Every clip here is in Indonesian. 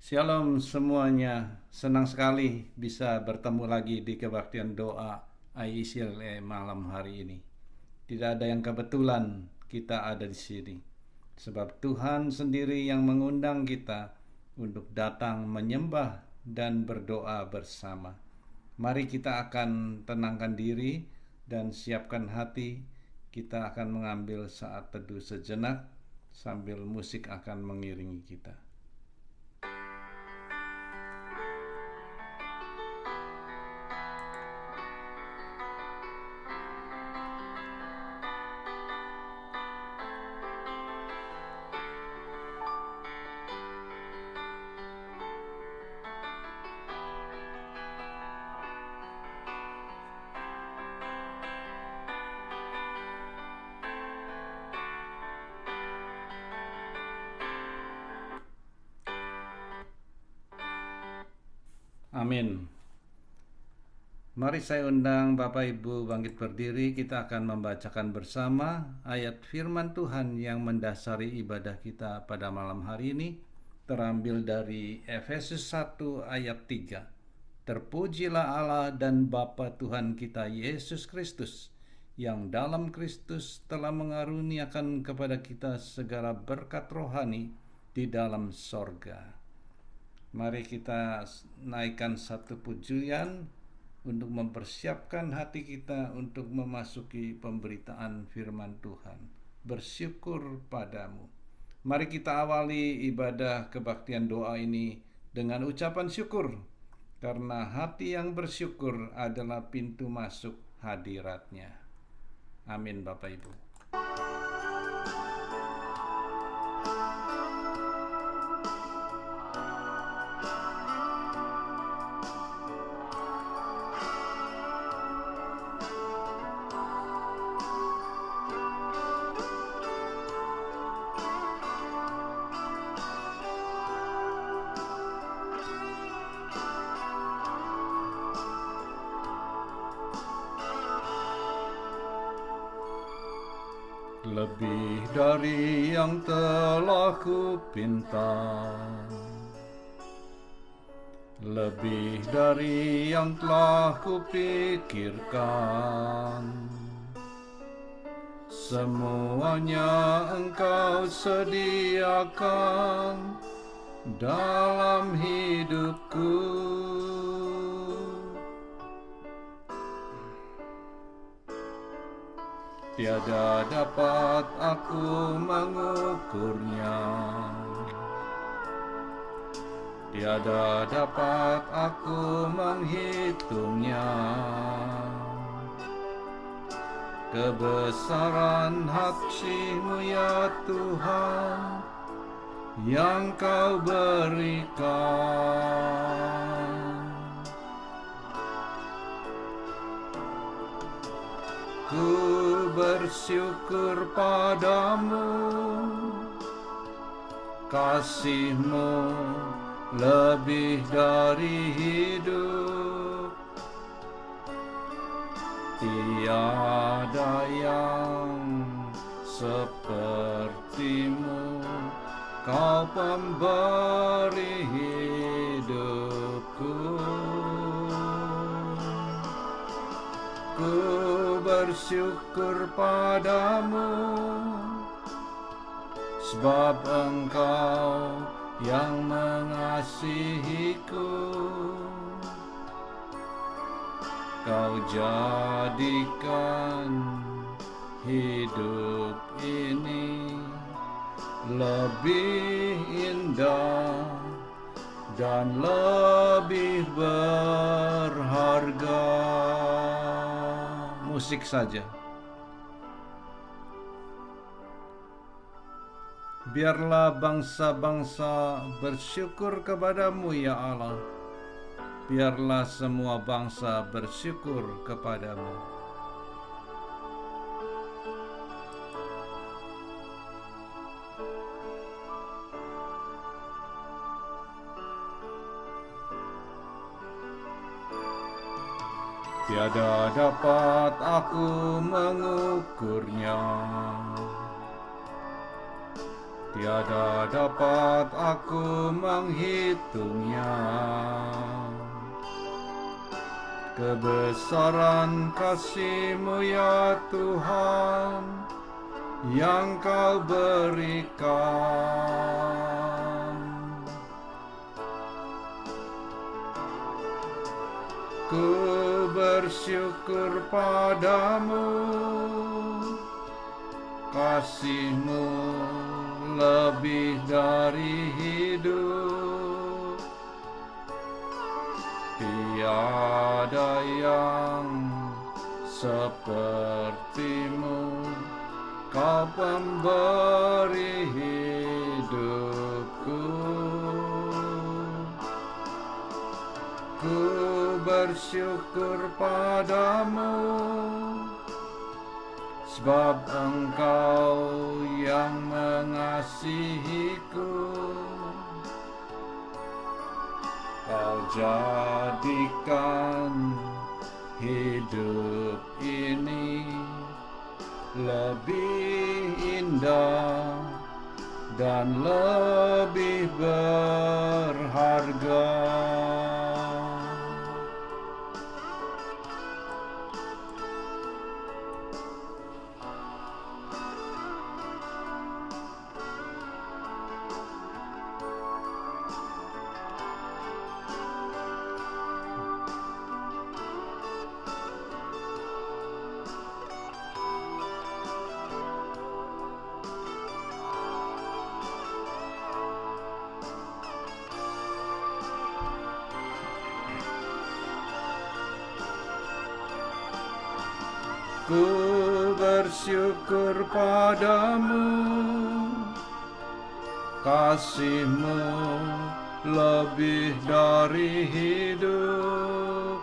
Shalom semuanya, senang sekali bisa bertemu lagi di kebaktian doa ICLE malam hari ini. Tidak ada yang kebetulan kita ada di sini, sebab Tuhan sendiri yang mengundang kita untuk datang menyembah dan berdoa bersama. Mari kita akan tenangkan diri dan siapkan hati. Kita akan mengambil saat teduh sejenak sambil musik akan mengiringi kita. Amin. Mari saya undang Bapak Ibu bangkit berdiri. Kita akan membacakan bersama ayat firman Tuhan yang mendasari ibadah kita pada malam hari ini, terambil dari Efesus 1 ayat 3. Terpujilah Allah dan Bapa Tuhan kita Yesus Kristus, yang dalam Kristus telah mengaruniakan kepada kita segala berkat rohani di dalam sorga. Mari kita naikkan satu pujian untuk mempersiapkan hati kita untuk memasuki pemberitaan firman Tuhan. Bersyukur padamu. Mari kita awali ibadah kebaktian doa ini dengan ucapan syukur, karena hati yang bersyukur adalah pintu masuk hadiratnya. Amin Bapak Ibu. Lebih dari yang telah kupinta, lebih dari yang telah kupikirkan, semuanya Engkau sediakan dalam hidupku. Tiada dapat aku mengukurnya, tiada dapat aku menghitungnya. Kebesaran kasih-Mu ya Tuhan, yang Kau berikan. Ku bersyukur padamu, kasih-Mu lebih dari hidup. Tiada yang seperti-Mu, Kau pemberi hidupku. Ku bersyukur padamu, sebab Engkau yang mengasihiku. Kau jadikan hidup ini lebih indah dan lebih berharga. Musik saja. Biarlah bangsa-bangsa bersyukur kepadamu ya Allah. Biarlah semua bangsa bersyukur kepadamu. Tiada dapat aku mengukurnya, tiada dapat aku menghitungnya. Kebesaran kasih-Mu ya Tuhan, yang Kau berikan. Ku bersyukur padamu, kasih-Mu lebih dari hidup. Tiada yang seperti-Mu, Kau pemberi hidupku. Ku bersyukur padamu, sebab Engkau yang mengasihiku. Kau jadikan hidup ini lebih indah dan lebih berharga. Ku bersyukur padamu, kasih-Mu lebih dari hidup.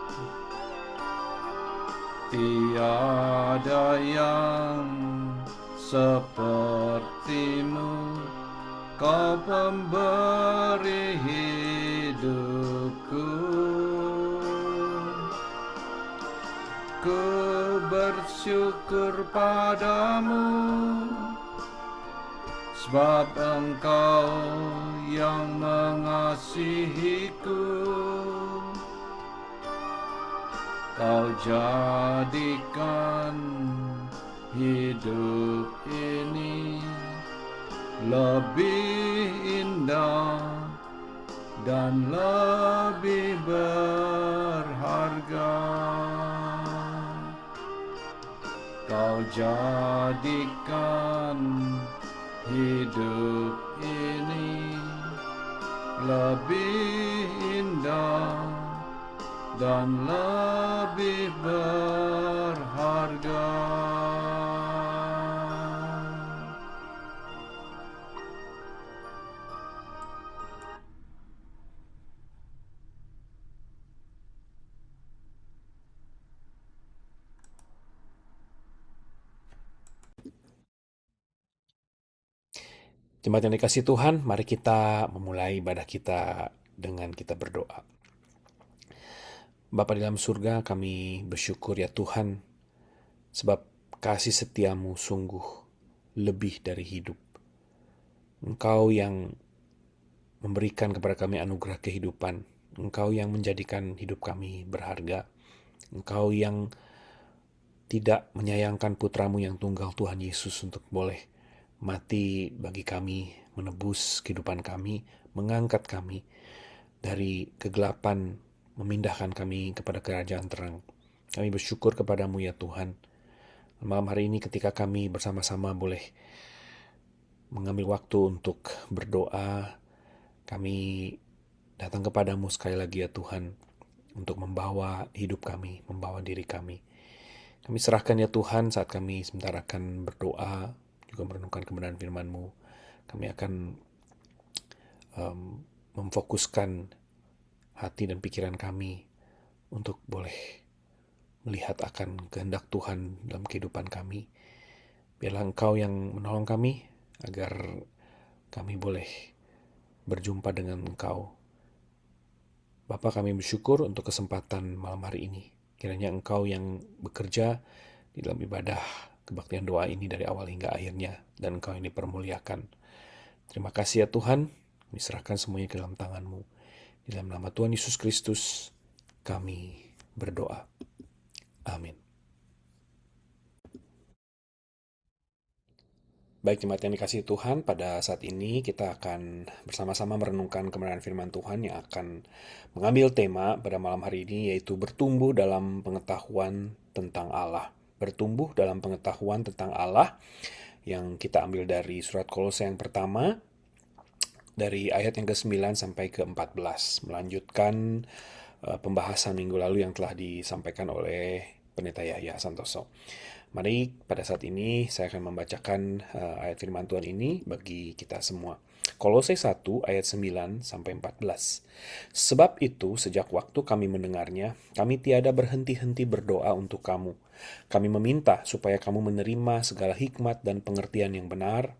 Tiada yang seperti-Mu, Kau pemberi hidupku. Ku bersyukur padamu, sebab Engkau yang mengasihiku. Kau jadikan hidup ini lebih indah dan lebih berharga. Kau jadikan hidup ini lebih indah dan lebih berharga. Jemaat yang dikasihi Tuhan, mari kita memulai ibadah kita dengan kita berdoa. Bapa di dalam surga, kami bersyukur ya Tuhan, sebab kasih setia-Mu sungguh lebih dari hidup. Engkau yang memberikan kepada kami anugerah kehidupan. Engkau yang menjadikan hidup kami berharga. Engkau yang tidak menyayangkan putra-Mu yang tunggal Tuhan Yesus untuk boleh mati bagi kami, menebus kehidupan kami, mengangkat kami dari kegelapan, memindahkan kami kepada kerajaan terang. Kami bersyukur kepadamu ya Tuhan. Malam hari ini ketika kami bersama-sama boleh mengambil waktu untuk berdoa, kami datang kepadamu sekali lagi ya Tuhan, untuk membawa hidup kami, membawa diri kami. Kami serahkan ya Tuhan saat kami sebentar akan berdoa, juga merenungkan kebenaran firman-Mu. Kami akan memfokuskan hati dan pikiran kami untuk boleh melihat akan kehendak Tuhan dalam kehidupan kami. Biarlah Engkau yang menolong kami agar kami boleh berjumpa dengan Engkau. Bapa, kami bersyukur untuk kesempatan malam hari ini. Kiranya Engkau yang bekerja di dalam ibadah kebaktian doa ini dari awal hingga akhirnya, dan Engkau yang dipermuliakan. Terima kasih ya Tuhan, kami serahkan semuanya ke dalam tangan-Mu. Di dalam nama Tuhan Yesus Kristus, kami berdoa. Amin. Baik jemaat yang dikasihi Tuhan, pada saat ini kita akan bersama-sama merenungkan kebenaran firman Tuhan yang akan mengambil tema pada malam hari ini, yaitu bertumbuh dalam pengetahuan tentang Allah. Bertumbuh dalam pengetahuan tentang Allah yang kita ambil dari surat Kolose yang pertama, dari ayat yang ke-9 sampai ke-14, melanjutkan pembahasan minggu lalu yang telah disampaikan oleh Pendeta Yahya Santoso. Mari pada saat ini saya akan membacakan ayat firman Tuhan ini bagi kita semua. Kolose 1 ayat 9 sampai 14. Sebab itu sejak waktu kami mendengarnya, kami tiada berhenti-henti berdoa untuk kamu. Kami meminta supaya kamu menerima segala hikmat dan pengertian yang benar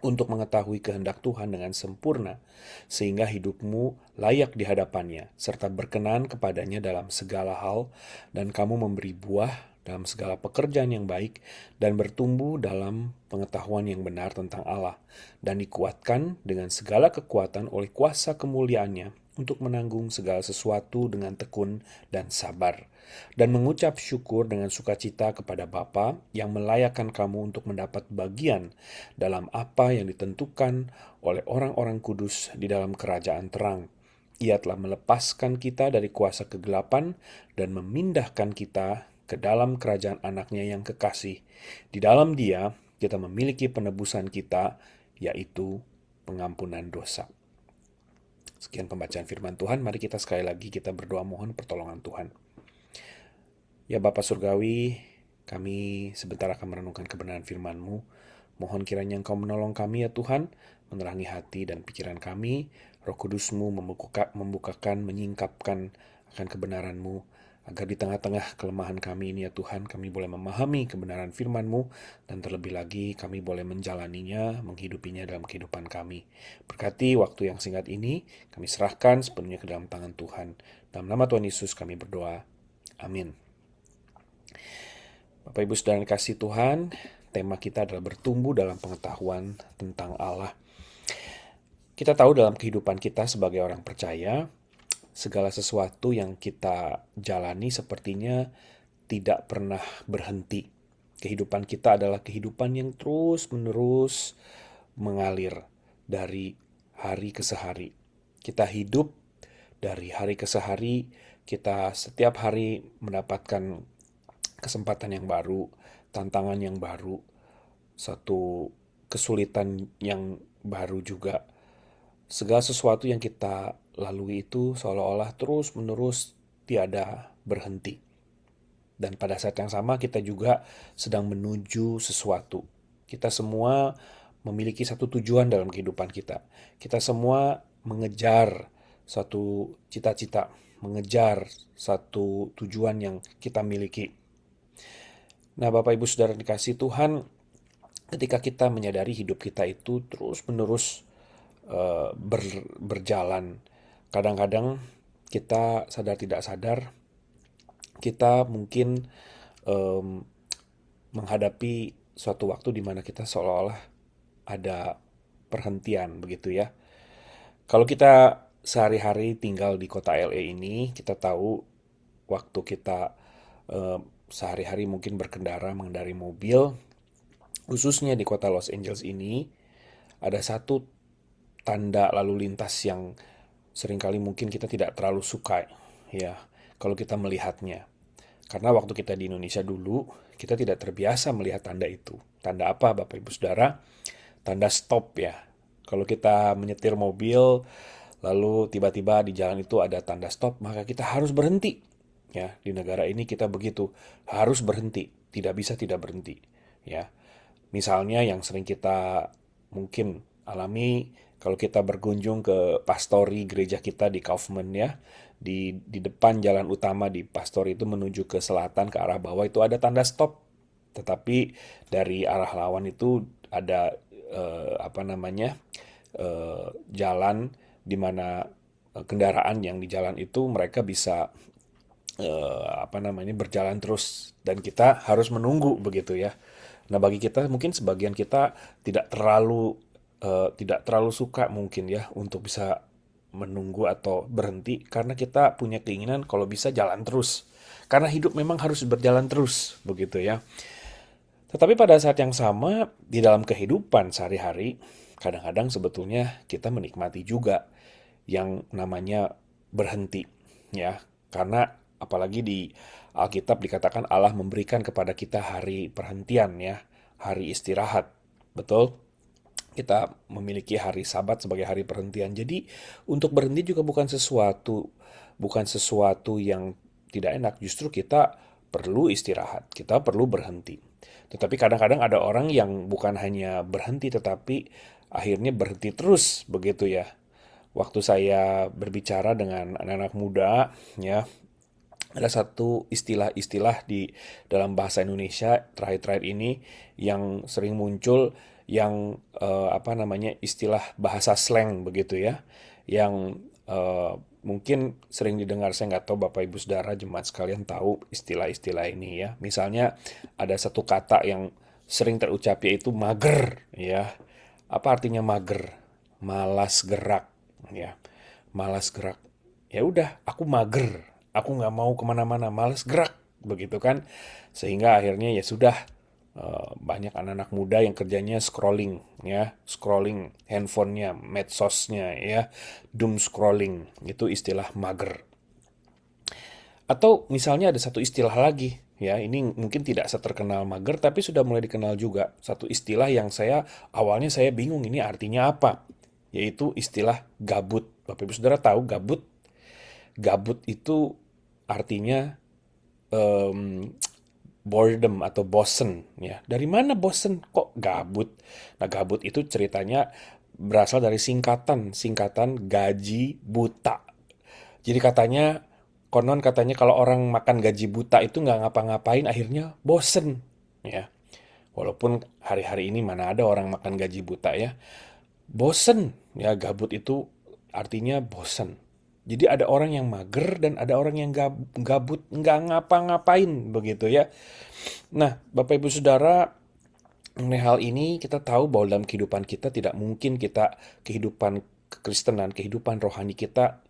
untuk mengetahui kehendak Tuhan dengan sempurna, sehingga hidupmu layak di hadapannya, serta berkenan kepadanya dalam segala hal, dan kamu memberi buah dalam segala pekerjaan yang baik, dan bertumbuh dalam pengetahuan yang benar tentang Allah, dan dikuatkan dengan segala kekuatan oleh kuasa kemuliaannya, untuk menanggung segala sesuatu dengan tekun dan sabar, dan mengucap syukur dengan sukacita kepada Bapa yang melayakkan kamu untuk mendapat bagian dalam apa yang ditentukan oleh orang-orang kudus di dalam kerajaan terang. Ia telah melepaskan kita dari kuasa kegelapan dan memindahkan kita ke dalam kerajaan anaknya yang kekasih. Di dalam Dia, kita memiliki penebusan kita, yaitu pengampunan dosa. Sekian pembacaan firman Tuhan, mari kita sekali lagi kita berdoa mohon pertolongan Tuhan. Ya Bapa Surgawi, kami sebentar akan merenungkan kebenaran firman-Mu. Mohon kiranya Engkau menolong kami ya Tuhan, menerangi hati dan pikiran kami, Roh Kudus-Mu membukakan, menyingkapkan akan kebenaran-Mu, agar di tengah-tengah kelemahan kami ini ya Tuhan, kami boleh memahami kebenaran firman-Mu, dan terlebih lagi kami boleh menjalaninya, menghidupinya dalam kehidupan kami. Berkati waktu yang singkat ini, kami serahkan sepenuhnya ke dalam tangan Tuhan. Dalam nama Tuhan Yesus kami berdoa. Amin. Bapak Ibu Saudara yang dikasihi Tuhan, tema kita adalah bertumbuh dalam pengetahuan tentang Allah. Kita tahu dalam kehidupan kita sebagai orang percaya, segala sesuatu yang kita jalani sepertinya tidak pernah berhenti. Kehidupan kita adalah kehidupan yang terus-menerus mengalir dari hari ke hari. Kita hidup dari hari ke hari, kita setiap hari mendapatkan kesempatan yang baru, tantangan yang baru, satu kesulitan yang baru juga. Segala sesuatu yang kita lalui itu seolah-olah terus-menerus tiada berhenti. Dan pada saat yang sama kita juga sedang menuju sesuatu. Kita semua memiliki satu tujuan dalam kehidupan kita. Kita semua mengejar satu cita-cita, mengejar satu tujuan yang kita miliki. Nah, Bapak Ibu Saudara dikasihi Tuhan, ketika kita menyadari hidup kita itu terus-menerus berjalan, kadang-kadang kita sadar tidak sadar, kita mungkin menghadapi suatu waktu di mana kita seolah-olah ada perhentian begitu ya. Kalau kita sehari-hari tinggal di kota LA ini, kita tahu waktu kita sehari-hari mungkin berkendara mengendarai mobil, khususnya di kota Los Angeles ini, ada satu tanda lalu lintas yang seringkali mungkin kita tidak terlalu suka ya kalau kita melihatnya. Karena waktu kita di Indonesia dulu, kita tidak terbiasa melihat tanda itu. Tanda apa Bapak Ibu Saudara? Tanda stop ya. Kalau kita menyetir mobil, lalu tiba-tiba di jalan itu ada tanda stop, maka kita harus berhenti. Ya, di negara ini kita begitu, harus berhenti, tidak bisa tidak berhenti. Ya, misalnya yang sering kita mungkin alami kalau kita berkunjung ke pastori gereja kita di Kaufman ya, di depan jalan utama di pastori itu menuju ke selatan ke arah bawah itu ada tanda stop. Tetapi dari arah lawan itu ada jalan di mana kendaraan yang di jalan itu mereka bisa berjalan terus dan kita harus menunggu begitu ya. Nah, bagi kita mungkin sebagian kita tidak terlalu tidak terlalu suka mungkin ya untuk bisa menunggu atau berhenti karena kita punya keinginan kalau bisa jalan terus. Karena hidup memang harus berjalan terus, begitu ya. Tetapi pada saat yang sama, di dalam kehidupan sehari-hari, kadang-kadang sebetulnya kita menikmati juga yang namanya berhenti, ya. Karena apalagi di Alkitab dikatakan Allah memberikan kepada kita hari perhentian, ya, hari istirahat. Betul? Kita memiliki hari Sabat sebagai hari perhentian. Jadi, untuk berhenti juga bukan sesuatu yang tidak enak. Justru kita perlu istirahat, kita perlu berhenti. Tetapi kadang-kadang ada orang yang bukan hanya berhenti, tetapi akhirnya berhenti terus, begitu ya. Waktu saya berbicara dengan anak-anak muda, ya, ada satu istilah-istilah di dalam bahasa Indonesia terakhir-terakhir ini yang sering muncul yang apa namanya istilah bahasa slang begitu ya, yang mungkin sering didengar. Saya nggak tahu Bapak Ibu Saudara jemaat sekalian tahu istilah-istilah ini ya. Misalnya ada satu kata yang sering terucap yaitu mager ya. Apa artinya mager? Malas gerak ya. Malas gerak. Ya udah, aku mager, aku nggak mau kemana-mana, males gerak, begitu kan? Sehingga akhirnya ya sudah, banyak anak-anak muda yang kerjanya scrolling, ya, scrolling handphonenya, medsosnya, ya, doom scrolling, itu istilah mager. Atau misalnya ada satu istilah lagi, ya, ini mungkin tidak seterkenal mager, tapi sudah mulai dikenal juga. Satu istilah yang awalnya saya bingung ini artinya apa, yaitu istilah gabut. Bapak Ibu Saudara tahu gabut? Gabut itu artinya em, boredom atau bosen ya. Dari mana bosen? Kok gabut? Nah, gabut itu ceritanya berasal dari singkatan gaji buta. Jadi konon katanya kalau orang makan gaji buta itu nggak ngapa-ngapain akhirnya bosen ya. Walaupun hari-hari ini mana ada orang makan gaji buta ya. Bosen ya, gabut itu artinya bosen. Jadi ada orang yang mager dan ada orang yang gabut, nggak ngapa-ngapain begitu ya. Nah, Bapak Ibu Saudara, mengenai hal ini kita tahu bahwa dalam kehidupan kita tidak mungkin kehidupan kekristenan, kehidupan rohani kita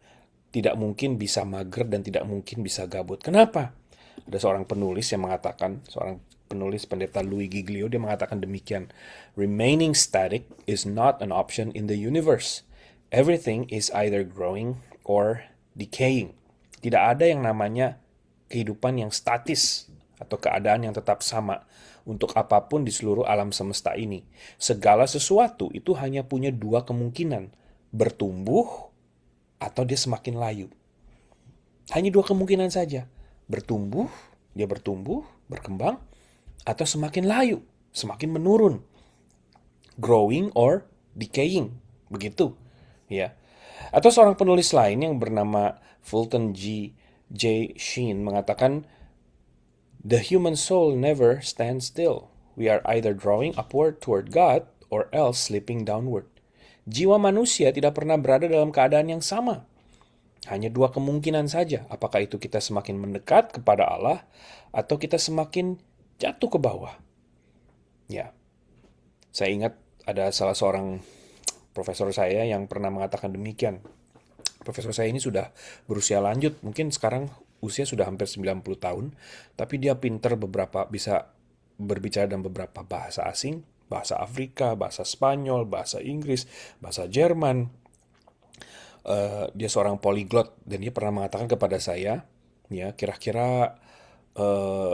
tidak mungkin bisa mager dan tidak mungkin bisa gabut. Kenapa? Ada seorang penulis pendeta Louis Giglio, dia mengatakan demikian. Remaining static is not an option in the universe. Everything is either growing or decaying. Tidak ada yang namanya kehidupan yang statis atau keadaan yang tetap sama untuk apapun di seluruh alam semesta ini. Segala sesuatu itu hanya punya dua kemungkinan, bertumbuh atau dia semakin layu. Hanya dua kemungkinan saja, dia bertumbuh, berkembang, atau semakin layu, semakin menurun, growing or decaying, begitu, ya. Atau seorang penulis lain yang bernama Fulton J. Sheen mengatakan, the human soul never stands still. We are either drawing upward toward God or else slipping downward. Jiwa manusia tidak pernah berada dalam keadaan yang sama. Hanya dua kemungkinan saja, apakah itu kita semakin mendekat kepada Allah atau kita semakin jatuh ke bawah. Ya, saya ingat ada salah seorang profesor saya yang pernah mengatakan demikian. Profesor saya ini sudah berusia lanjut, mungkin sekarang usia sudah hampir 90 tahun, tapi dia pinter bisa berbicara dalam beberapa bahasa asing, bahasa Afrika, bahasa Spanyol, bahasa Inggris, bahasa Jerman. Dia seorang polyglot dan dia pernah mengatakan kepada saya, ya kira-kira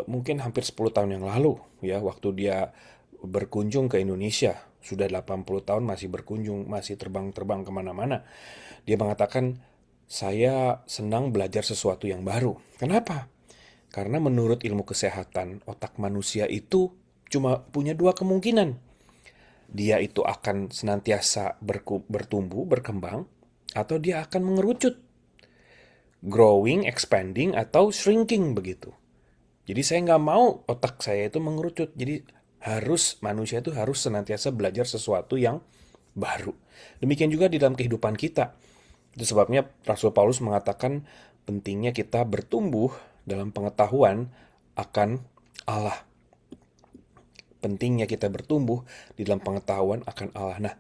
mungkin hampir 10 tahun yang lalu, ya waktu dia berkunjung ke Indonesia, sudah 80 tahun masih berkunjung, masih terbang-terbang kemana-mana. Dia mengatakan, saya senang belajar sesuatu yang baru. Kenapa? Karena menurut ilmu kesehatan, otak manusia itu cuma punya dua kemungkinan. Dia itu akan senantiasa bertumbuh, berkembang, atau dia akan mengerucut. Growing, expanding, atau shrinking begitu. Jadi saya nggak mau otak saya itu mengerucut. Jadi manusia itu harus senantiasa belajar sesuatu yang baru. Demikian juga di dalam kehidupan kita. Itu sebabnya Rasul Paulus mengatakan pentingnya kita bertumbuh dalam pengetahuan akan Allah. Pentingnya kita bertumbuh di dalam pengetahuan akan Allah. Nah,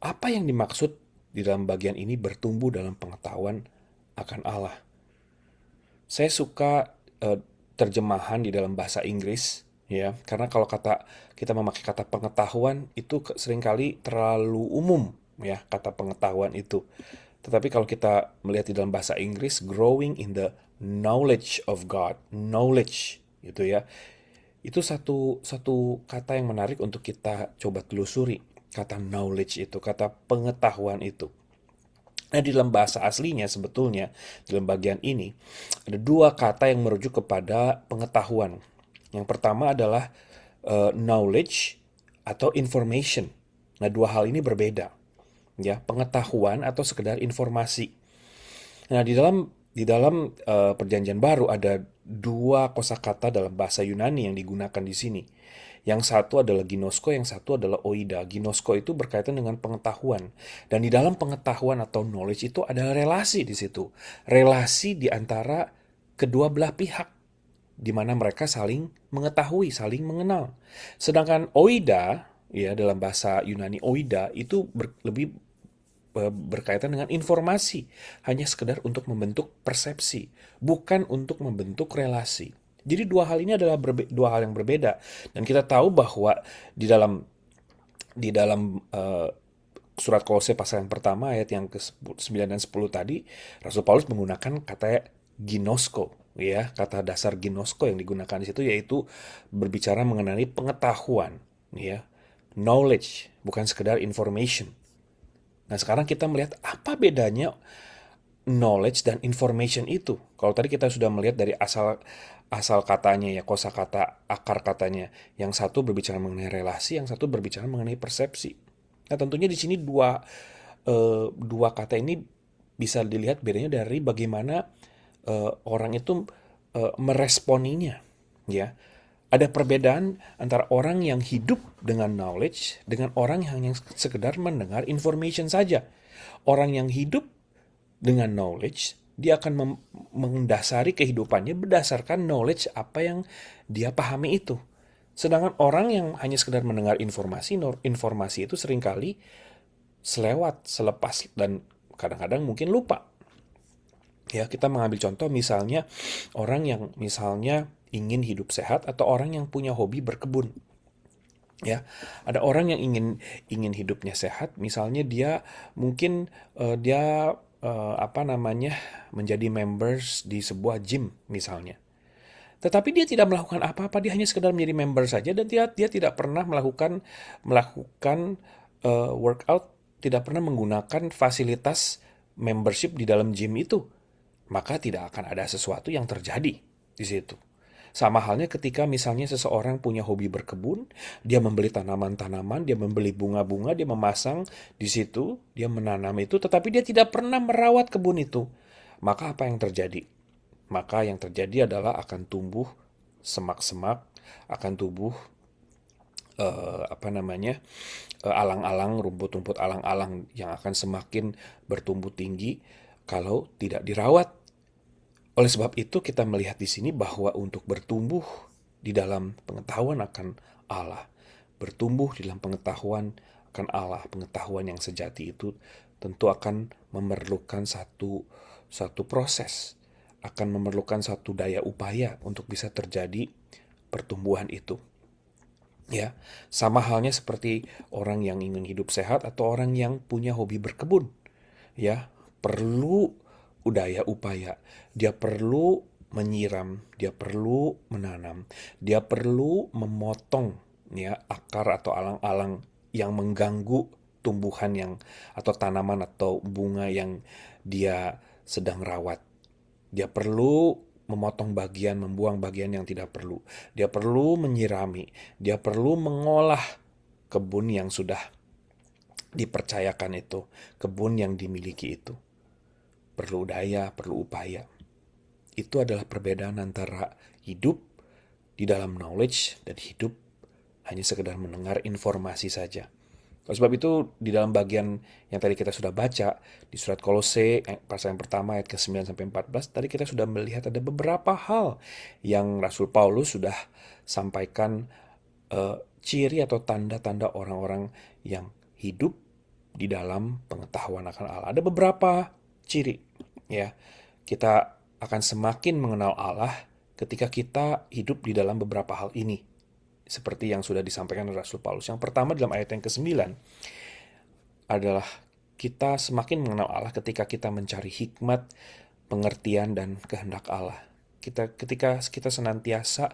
Apa yang dimaksud di dalam bagian ini bertumbuh dalam pengetahuan akan Allah? Saya suka terjemahan di dalam bahasa Inggris, ya, karena kalau kita memakai kata pengetahuan itu seringkali terlalu umum, ya, kata pengetahuan itu. Tetapi kalau kita melihat di dalam bahasa Inggris, growing in the knowledge of God, knowledge, gitu ya. Itu satu satu kata yang menarik untuk kita coba telusuri. Kata knowledge itu, kata pengetahuan itu. Nah, di dalam bahasa aslinya sebetulnya, dalam bagian ini, ada dua kata yang merujuk kepada pengetahuan. Yang pertama adalah knowledge atau information. Nah, dua hal ini berbeda. Ya, pengetahuan atau sekedar informasi. Nah, di dalam Perjanjian Baru ada dua kosakata dalam bahasa Yunani yang digunakan di sini. Yang satu adalah ginosko, yang satu adalah oida. Ginosko itu berkaitan dengan pengetahuan. Dan di dalam pengetahuan atau knowledge itu ada relasi di situ. Relasi di antara kedua belah pihak, di mana mereka saling mengetahui, saling mengenal. Sedangkan oida, ya, dalam bahasa Yunani oida itu lebih berkaitan dengan informasi, hanya sekedar untuk membentuk persepsi, bukan untuk membentuk relasi. Jadi dua hal ini adalah dua hal yang berbeda, dan kita tahu bahwa di dalam surat Kolose pasal yang pertama ayat yang ke-9 dan 10 tadi, Rasul Paulus menggunakan kata ginosko, ya, kata dasar ginosko yang digunakan di situ yaitu berbicara mengenai pengetahuan, ya, knowledge, bukan sekedar information. Nah, sekarang kita melihat apa bedanya knowledge dan information itu. Kalau tadi kita sudah melihat dari asal asal katanya, ya, kosakata akar katanya. Yang satu berbicara mengenai relasi, yang satu berbicara mengenai persepsi. Nah, tentunya di sini dua kata ini bisa dilihat bedanya dari bagaimana orang itu meresponinya, ya. Ada perbedaan antara orang yang hidup dengan knowledge dengan orang yang hanya sekedar mendengar information saja. Orang yang hidup dengan knowledge, dia akan mendasari kehidupannya berdasarkan knowledge apa yang dia pahami itu. Sedangkan orang yang hanya sekedar mendengar informasi itu seringkali selewat, selepas, dan kadang-kadang mungkin lupa. Ya, kita mengambil contoh misalnya orang yang misalnya ingin hidup sehat atau orang yang punya hobi berkebun. Ya, ada orang yang ingin hidupnya sehat, misalnya dia mungkin dia apa namanya menjadi members di sebuah gym misalnya. Tetapi dia tidak melakukan apa-apa, dia hanya sekedar menjadi member saja dan dia tidak pernah melakukan workout, tidak pernah menggunakan fasilitas membership di dalam gym itu. Maka tidak akan ada sesuatu yang terjadi di situ. Sama halnya ketika misalnya seseorang punya hobi berkebun, dia membeli tanaman-tanaman, dia membeli bunga-bunga, dia memasang di situ, dia menanam itu, tetapi dia tidak pernah merawat kebun itu. Maka apa yang terjadi? Maka yang terjadi adalah akan tumbuh semak-semak, akan tumbuh apa namanya alang-alang, rumput-rumput alang-alang yang akan semakin bertumbuh tinggi kalau tidak dirawat. Oleh sebab itu kita melihat di sini bahwa untuk bertumbuh di dalam pengetahuan akan Allah, bertumbuh di dalam pengetahuan akan Allah, pengetahuan yang sejati itu tentu akan memerlukan satu proses, akan memerlukan satu daya upaya untuk bisa terjadi pertumbuhan itu. Ya, sama halnya seperti orang yang ingin hidup sehat atau orang yang punya hobi berkebun. Ya, perlu daya upaya. Dia perlu menyiram, dia perlu menanam, dia perlu memotong, ya, akar atau alang-alang yang mengganggu tumbuhan yang atau tanaman atau bunga yang dia sedang rawat. Dia perlu memotong bagian, membuang bagian yang tidak perlu. Dia perlu menyirami, dia perlu mengolah kebun yang sudah dipercayakan itu, kebun yang dimiliki itu. Perlu daya, perlu upaya. Itu adalah perbedaan antara hidup di dalam knowledge dan hidup hanya sekedar mendengar informasi saja. Oleh sebab itu, di dalam bagian yang tadi kita sudah baca, di surat Kolose, pasal yang pertama ayat ke-9-14, tadi kita sudah melihat ada beberapa hal yang Rasul Paulus sudah sampaikan ciri atau tanda-tanda orang-orang yang hidup di dalam pengetahuan akan Allah. Ada beberapa ciri, ya. Kita akan semakin mengenal Allah ketika kita hidup di dalam beberapa hal ini. Seperti yang sudah disampaikan oleh Rasul Paulus. Yang pertama dalam ayat yang ke-9 adalah kita semakin mengenal Allah ketika kita mencari hikmat, pengertian, dan kehendak Allah. Ketika kita senantiasa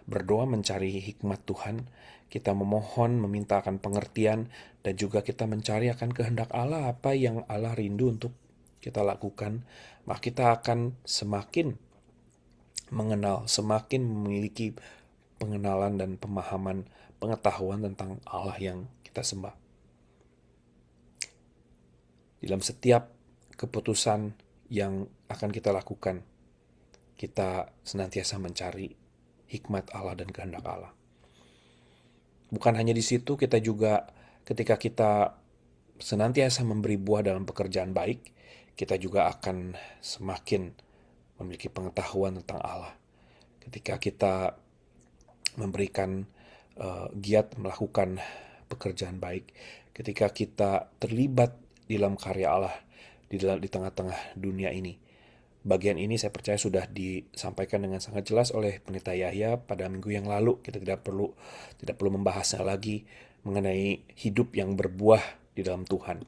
berdoa mencari hikmat Tuhan, kita memohon, meminta akan pengertian, dan juga kita mencari akan kehendak Allah, apa yang Allah rindu untuk kita lakukan, maka kita akan semakin mengenal, semakin memiliki pengenalan dan pemahaman, pengetahuan tentang Allah yang kita sembah. Dalam setiap keputusan yang akan kita lakukan, kita senantiasa mencari hikmat Allah dan kehendak Allah. Bukan hanya di situ, kita juga ketika kita senantiasa memberi buah dalam pekerjaan baik, kita juga akan semakin memiliki pengetahuan tentang Allah. Ketika kita memberikan giat melakukan pekerjaan baik, ketika kita terlibat di dalam karya Allah di tengah-tengah dunia ini. Bagian ini saya percaya sudah disampaikan dengan sangat jelas oleh Pendeta Yahya pada minggu yang lalu. Kita tidak perlu membahasnya lagi mengenai hidup yang berbuah di dalam Tuhan.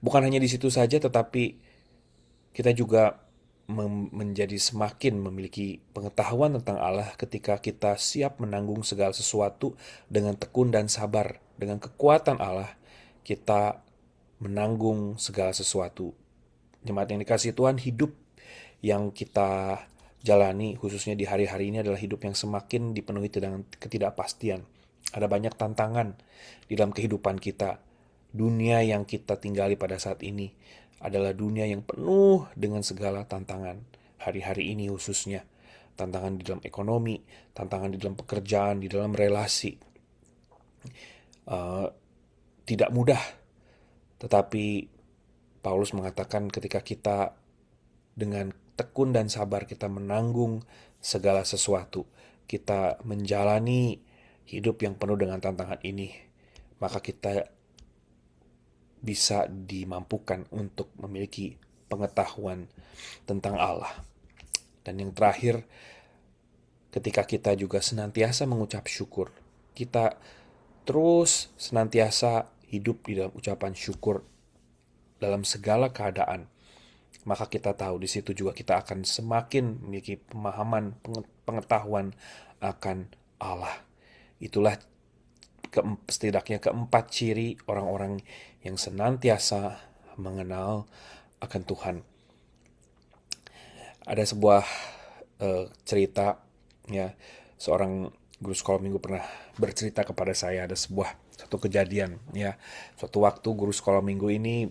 Bukan hanya di situ saja, tetapi kita juga menjadi semakin memiliki pengetahuan tentang Allah ketika kita siap menanggung segala sesuatu dengan tekun dan sabar. Dengan kekuatan Allah, kita menanggung segala sesuatu. Jemaat yang dikasihi Tuhan, hidup yang kita jalani khususnya di hari-hari ini adalah hidup yang semakin dipenuhi dengan ketidakpastian. Ada banyak tantangan di dalam kehidupan kita. Dunia yang kita tinggali pada saat ini adalah dunia yang penuh dengan segala tantangan. Hari-hari ini khususnya, tantangan di dalam ekonomi, tantangan di dalam pekerjaan, di dalam relasi. Tidak mudah, tetapi Paulus mengatakan ketika kita dengan tekun dan sabar kita menanggung segala sesuatu, kita menjalani hidup yang penuh dengan tantangan ini, maka kita bisa dimampukan untuk memiliki pengetahuan tentang Allah. Dan yang terakhir, ketika kita juga senantiasa mengucap syukur, kita terus senantiasa hidup di dalam ucapan syukur dalam segala keadaan, maka kita tahu di situ juga kita akan semakin memiliki pemahaman, pengetahuan akan Allah. Itulah setidaknya keempat ciri orang-orang yang senantiasa mengenal akan Tuhan. Ada sebuah cerita, ya, seorang guru sekolah minggu pernah bercerita kepada saya ada satu kejadian, ya. Suatu waktu guru sekolah minggu ini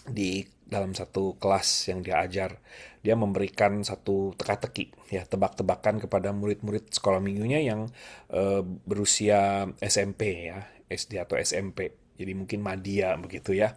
di dalam satu kelas yang dia ajar, dia memberikan satu teka-teki, ya, tebak-tebakan kepada murid-murid sekolah minggunya yang berusia SMP, ya, SD atau SMP, jadi mungkin madya begitu, ya.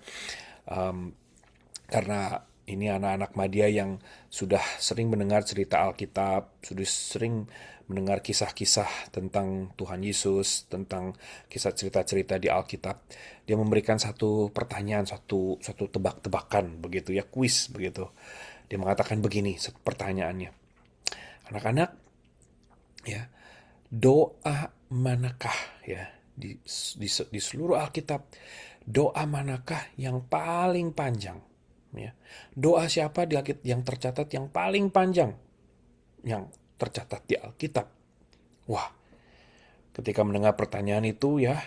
Karena ini anak-anak madya yang sudah sering mendengar cerita Alkitab, sudah sering mendengar kisah-kisah tentang Tuhan Yesus, tentang kisah cerita-cerita di Alkitab. Dia memberikan satu pertanyaan, satu tebak-tebakan begitu, ya, kuis begitu. Dia mengatakan begini pertanyaannya. Anak-anak, ya, doa manakah, ya, di seluruh Alkitab, doa manakah yang paling panjang? Ya. Doa siapa di Alkitab yang tercatat yang paling panjang yang tercatat di Alkitab? Wah, ketika mendengar pertanyaan itu, ya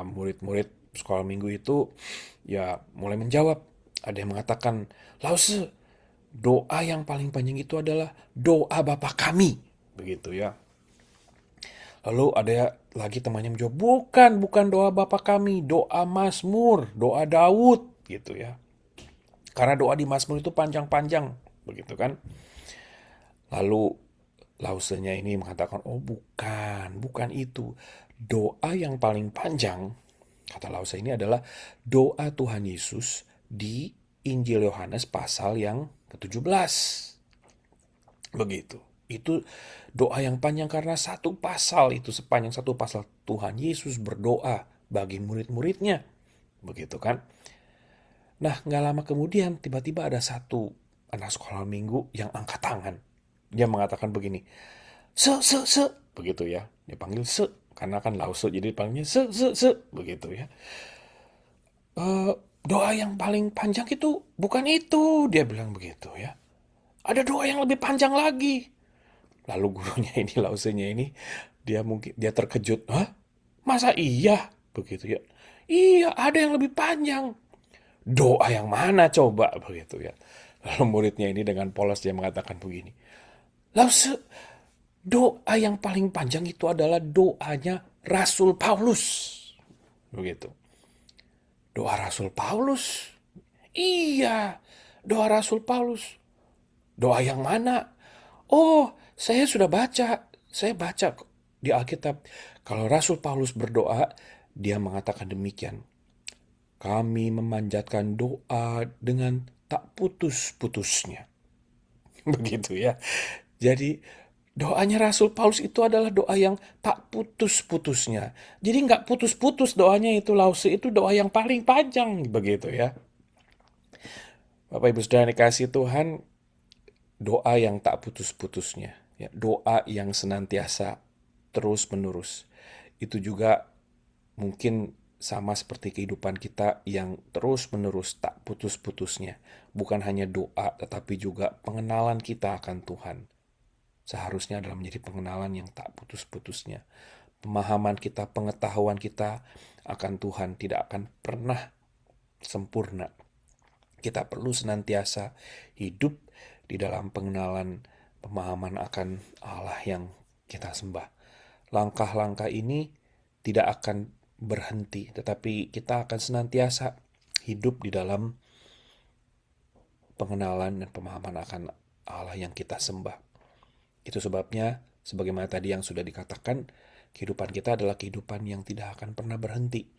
murid-murid sekolah minggu itu ya mulai menjawab. Ada yang mengatakan, Lause, doa yang paling panjang itu adalah doa Bapa kami, begitu, ya. Lalu ada lagi temannya menjawab, bukan doa Bapa kami, doa Mazmur, doa Daud, gitu, ya. Karena doa di Mazmur itu panjang-panjang, begitu kan. Lalu Lausenya ini mengatakan, oh bukan itu. Doa yang paling panjang, kata Lause ini adalah doa Tuhan Yesus di Injil Yohanes pasal yang ke-17. Begitu. Itu doa yang panjang karena sepanjang satu pasal Tuhan Yesus berdoa bagi murid-muridnya. begitu kan? Nah, nggak lama kemudian tiba-tiba ada satu anak sekolah minggu yang angkat tangan. Dia mengatakan begini, se, begitu ya. Dia panggil se, karena kan lause, jadi dipanggilnya se, begitu ya. "Eh, doa yang paling panjang itu bukan itu," dia bilang begitu ya. "Ada doa yang lebih panjang lagi." Lalu gurunya ini, lausenya ini, dia terkejut. "Hah? Masa iya?" Begitu ya. "Iya, ada yang lebih panjang." "Doa yang mana coba?" Begitu ya. Lalu muridnya ini dengan polos dia mengatakan begini, "Lause, doa yang paling panjang itu adalah doanya Rasul Paulus." Begitu. "Doa Rasul Paulus?" "Iya, doa Rasul Paulus." "Doa yang mana?" "Oh, saya sudah baca. Saya baca di Alkitab. Kalau Rasul Paulus berdoa, dia mengatakan demikian. Kami memanjatkan doa dengan tak putus-putusnya." Begitu ya. Jadi doanya Rasul Paulus itu adalah doa yang tak putus-putusnya. Jadi nggak putus-putus doanya itu, lause itu doa yang paling panjang begitu ya. Bapak Ibu Saudara dikasih Tuhan, doa yang tak putus-putusnya, ya, doa yang senantiasa terus-menerus. Itu juga mungkin sama seperti kehidupan kita yang terus-menerus tak putus-putusnya. Bukan hanya doa, tetapi juga pengenalan kita akan Tuhan. Seharusnya adalah menjadi pengenalan yang tak putus-putusnya. Pemahaman kita, pengetahuan kita akan Tuhan tidak akan pernah sempurna. Kita perlu senantiasa hidup di dalam pengenalan, pemahaman akan Allah yang kita sembah. Langkah-langkah ini tidak akan berhenti, tetapi kita akan senantiasa hidup di dalam pengenalan dan pemahaman akan Allah yang kita sembah. Itu sebabnya, sebagaimana tadi yang sudah dikatakan, kehidupan kita adalah kehidupan yang tidak akan pernah berhenti.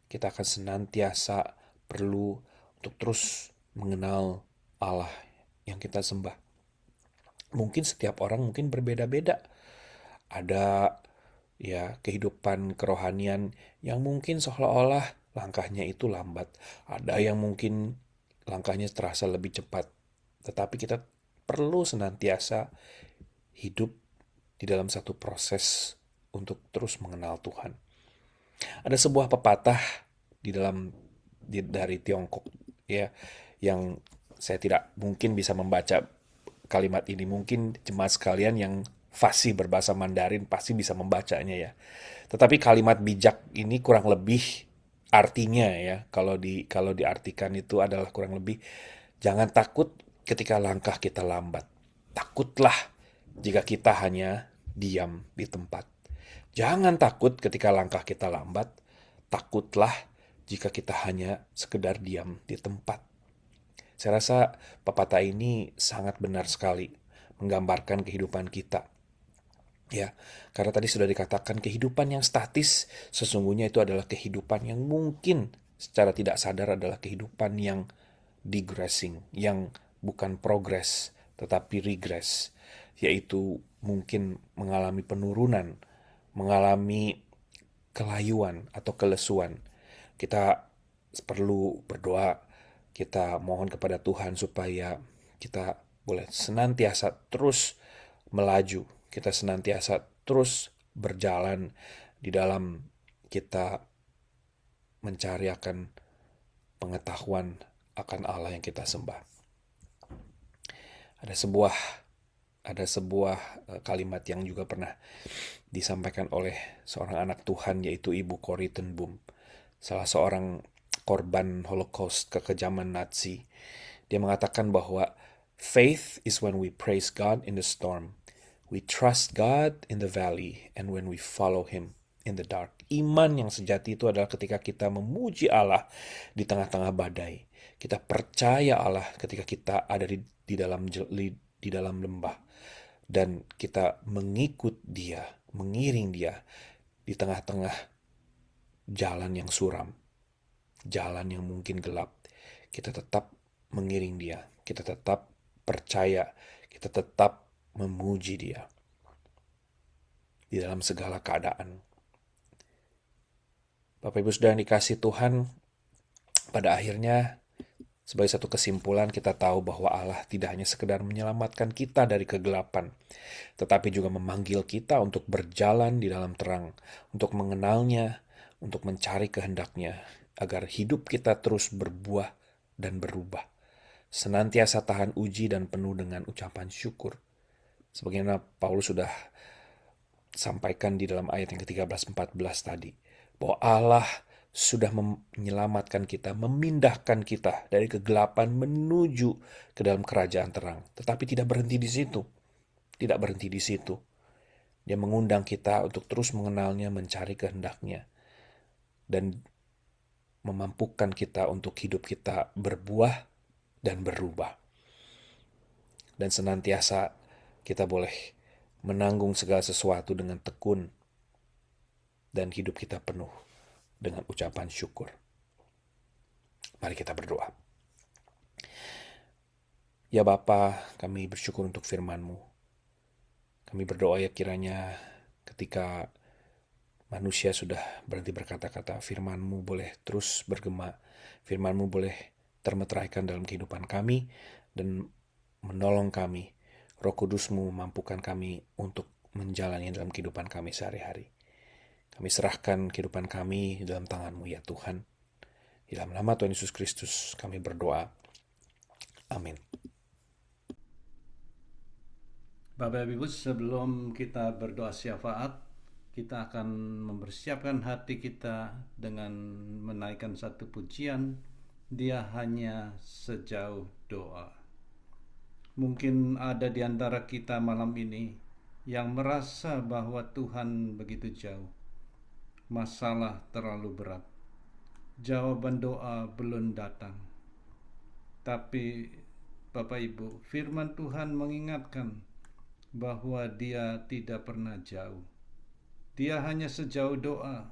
Kita akan senantiasa perlu untuk terus mengenal Allah yang kita sembah. Mungkin setiap orang mungkin berbeda-beda. Ada ya kehidupan kerohanian yang mungkin seolah-olah langkahnya itu lambat. Ada yang mungkin langkahnya terasa lebih cepat. Tetapi kita perlu senantiasa hidup di dalam satu proses untuk terus mengenal Tuhan. Ada sebuah pepatah dari Tiongkok ya, yang saya tidak mungkin bisa membaca kalimat ini. Mungkin jemaat sekalian yang fasih berbahasa Mandarin pasti bisa membacanya ya. Tetapi kalimat bijak ini kurang lebih artinya ya, kalau diartikan itu adalah kurang lebih, jangan takut ketika langkah kita lambat. Takutlah jika kita hanya diam di tempat. Jangan takut ketika langkah kita lambat. Takutlah jika kita hanya sekedar diam di tempat. Saya rasa pepatah ini sangat benar sekali menggambarkan kehidupan kita. Ya, karena tadi sudah dikatakan kehidupan yang statis sesungguhnya itu adalah kehidupan yang mungkin secara tidak sadar adalah kehidupan yang digressing, yang bukan progress tetapi regress, yaitu mungkin mengalami penurunan, mengalami kelayuan atau kelesuan. Kita perlu berdoa, kita mohon kepada Tuhan supaya kita boleh senantiasa terus melaju, kita senantiasa terus berjalan di dalam kita mencari akan pengetahuan akan Allah yang kita sembah. Ada sebuah kalimat yang juga pernah disampaikan oleh seorang anak Tuhan, yaitu Ibu Corrie ten Boom, salah seorang korban Holocaust kekejaman Nazi. Dia mengatakan bahwa faith is when we praise God in the storm, we trust God in the valley, and when we follow Him in the dark. Iman yang sejati itu adalah ketika kita memuji Allah di tengah-tengah badai. Kita percaya Allah ketika kita ada di dalam lembah, dan kita mengikut Dia, mengiring Dia di tengah-tengah jalan yang suram, jalan yang mungkin gelap. Kita tetap mengiring Dia, kita tetap percaya, kita tetap memuji Dia di dalam segala keadaan. Bapak Ibu Saudara yang dikasih Tuhan, Pada akhirnya, sebagai satu kesimpulan, kita tahu bahwa Allah tidak hanya sekedar menyelamatkan kita dari kegelapan, tetapi juga memanggil kita untuk berjalan di dalam terang, untuk mengenalnya, untuk mencari kehendaknya, agar hidup kita terus berbuah dan berubah. Senantiasa tahan uji dan penuh dengan ucapan syukur. Sebagaimana Paulus sudah sampaikan di dalam ayat yang ke-13-14 tadi, bahwa Allah sudah menyelamatkan kita, memindahkan kita dari kegelapan menuju ke dalam kerajaan terang. Tetapi tidak berhenti di situ. Tidak berhenti di situ. Dia mengundang kita untuk terus mengenalnya, mencari kehendaknya, dan memampukan kita untuk hidup kita berbuah dan berubah. Dan senantiasa kita boleh menanggung segala sesuatu dengan tekun, dan hidup kita penuh dengan ucapan syukur. Mari kita berdoa. Ya Bapa, kami bersyukur untuk firman-Mu. Kami berdoa ya kiranya ketika manusia sudah berhenti berkata-kata, firman-Mu boleh terus bergema, firman-Mu boleh termeteraikan dalam kehidupan kami, dan menolong kami. Roh Kudus-Mu mampukan kami untuk menjalani dalam kehidupan kami sehari-hari. Kami serahkan kehidupan kami dalam tangan-Mu ya Tuhan. Di dalam nama Tuhan Yesus Kristus kami berdoa. Amin. Bapak Ibu, sebelum kita berdoa syafaat, kita akan mempersiapkan hati kita dengan menaikkan satu pujian, Dia hanya sejauh doa. Mungkin ada di antara kita malam ini yang merasa bahwa Tuhan begitu jauh, masalah terlalu berat, jawaban doa belum datang. Tapi Bapak Ibu, firman Tuhan mengingatkan bahwa Dia tidak pernah jauh. Dia hanya sejauh doa.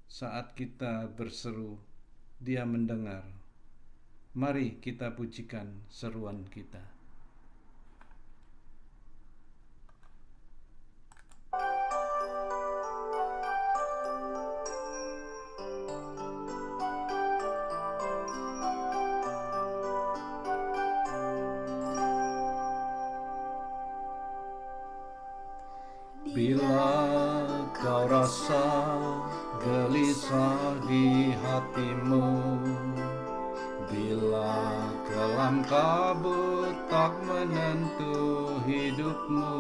Saat kita berseru, Dia mendengar. Mari kita pujikan seruan kita. Bila kau rasa gelisah di hatimu, bila kelam kabut tak menentu hidupmu,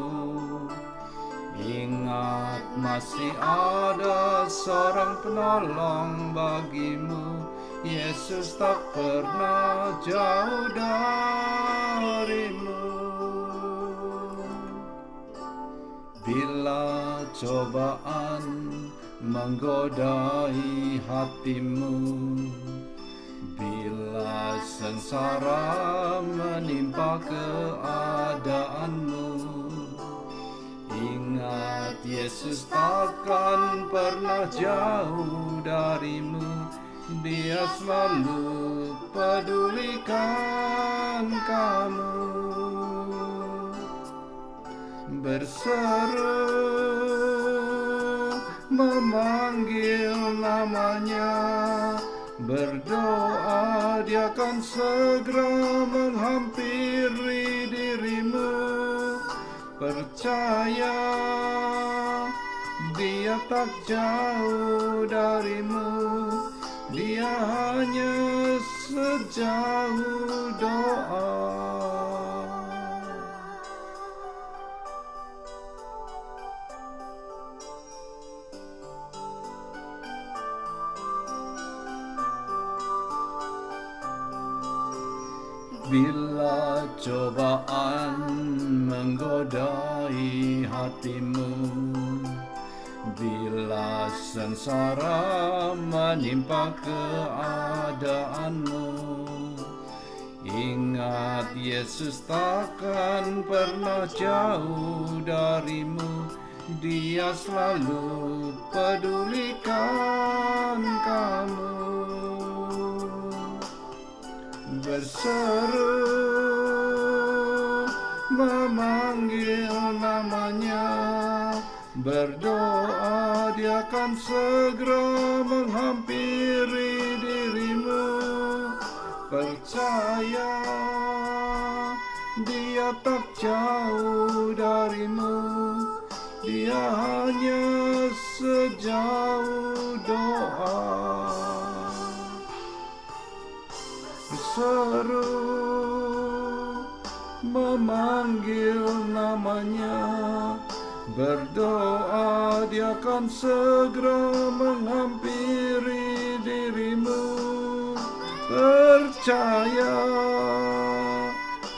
ingat masih ada seorang penolong bagimu. Yesus tak pernah jauh darimu. Bila cobaan menggodai hatimu, bila sengsara menimpa keadaanmu, ingat Yesus takkan pernah jauh darimu. Dia selalu pedulikan kamu. Berseru memanggil namanya, berdoa Dia akan segera menghampiri dirimu. Percaya Dia tak jauh darimu, Dia hanya sejauh doa. Bila cobaan menggodai hatimu, bila sengsara menimpa keadaanmu, ingat Yesus takkan pernah jauh darimu. Dia selalu pedulikan kamu. Berseru memanggil namanya, berdoa Dia akan segera menghampiri dirimu. percaya Dia tak jauh darimu, Dia hanya sejauh doa. Seru memanggil namanya, berdoa Dia akan segera menghampiri dirimu. Percaya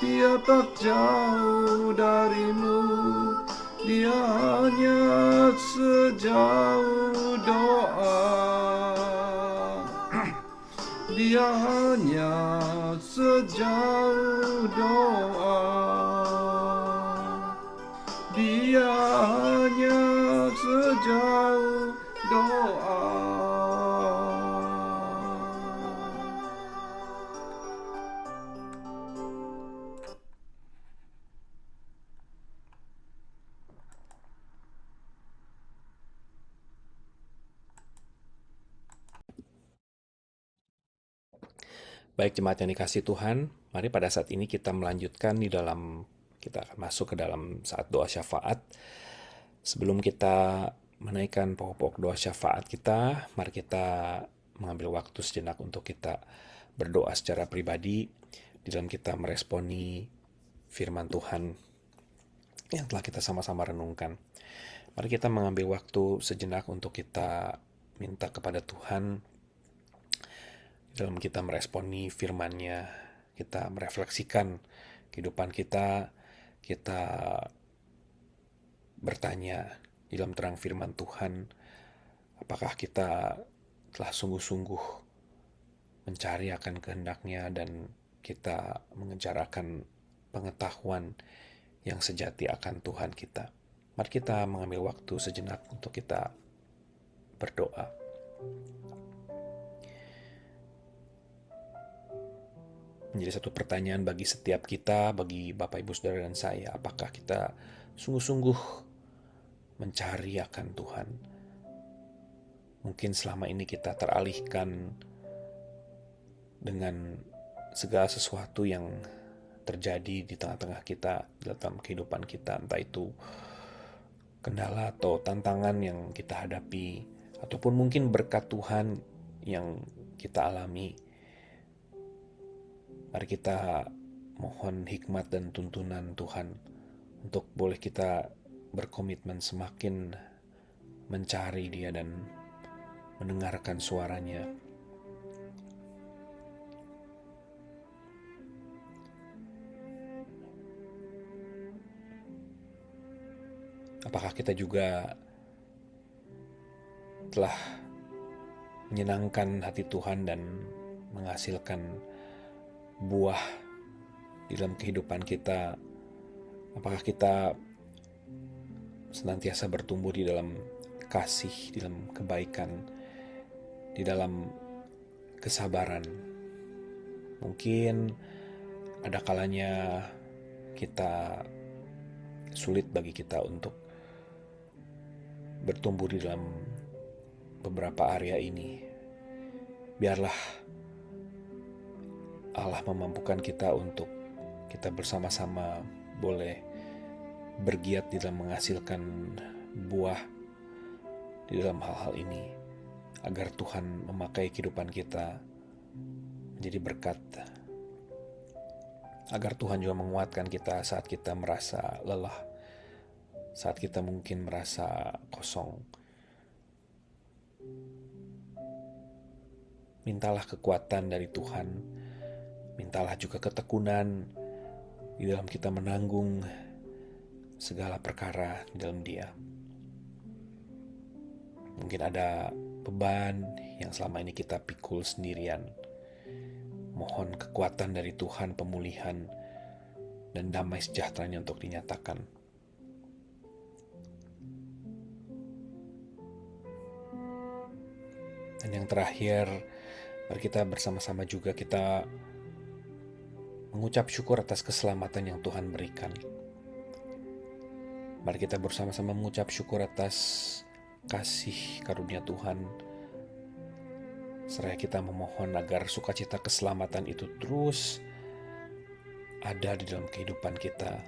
Dia tak jauh darimu, Dia hanya sejauh doa. Dia hanya sejauh doa. Dia hanya sejauh doa. Baik jemaat yang dikasih Tuhan, mari pada saat ini kita melanjutkan kita akan masuk ke dalam saat doa syafaat. Sebelum kita menaikkan pokok-pokok doa syafaat kita, mari kita mengambil waktu sejenak untuk kita berdoa secara pribadi di dalam kita meresponi firman Tuhan yang telah kita sama-sama renungkan. Mari kita mengambil waktu sejenak untuk kita minta kepada Tuhan dalam kita meresponi firman-Nya, kita merefleksikan kehidupan kita bertanya di dalam terang firman Tuhan, apakah kita telah sungguh-sungguh mencari akan kehendak-Nya dan kita mengejar akan pengetahuan yang sejati akan Tuhan kita. Mari kita mengambil waktu sejenak untuk kita berdoa. Menjadi satu pertanyaan bagi setiap kita, bagi Bapak, Ibu, Saudara, dan saya. Apakah kita sungguh-sungguh mencari akan Tuhan? Mungkin selama ini kita teralihkan dengan segala sesuatu yang terjadi di tengah-tengah kita, dalam kehidupan kita. Entah itu kendala atau tantangan yang kita hadapi, ataupun mungkin berkat Tuhan yang kita alami. Mari kita mohon hikmat dan tuntunan Tuhan untuk boleh kita berkomitmen semakin mencari Dia dan mendengarkan suaranya. Apakah kita juga telah menyenangkan hati Tuhan dan menghasilkan buah di dalam kehidupan kita? Apakah kita senantiasa bertumbuh di dalam kasih, di dalam kebaikan, di dalam kesabaran? Mungkin ada kalanya kita sulit bagi kita untuk bertumbuh di dalam beberapa area ini. Biarlah Allah memampukan kita untuk kita bersama-sama boleh bergiat di dalam menghasilkan buah di dalam hal-hal ini, agar Tuhan memakai kehidupan kita menjadi berkat, agar Tuhan juga menguatkan kita saat kita merasa lelah, saat kita mungkin merasa kosong. Mintalah kekuatan dari Tuhan, mintalah juga ketekunan di dalam kita menanggung segala perkara di dalam Dia. Mungkin ada beban yang selama ini kita pikul sendirian. Mohon kekuatan dari Tuhan, pemulihan dan damai sejahteranya untuk dinyatakan. Dan yang terakhir, mari kita bersama-sama juga kita mengucap syukur atas keselamatan yang Tuhan berikan. Mari kita bersama-sama mengucap syukur atas kasih karunia Tuhan Seraya kita memohon agar sukacita keselamatan itu terus ada di dalam kehidupan kita.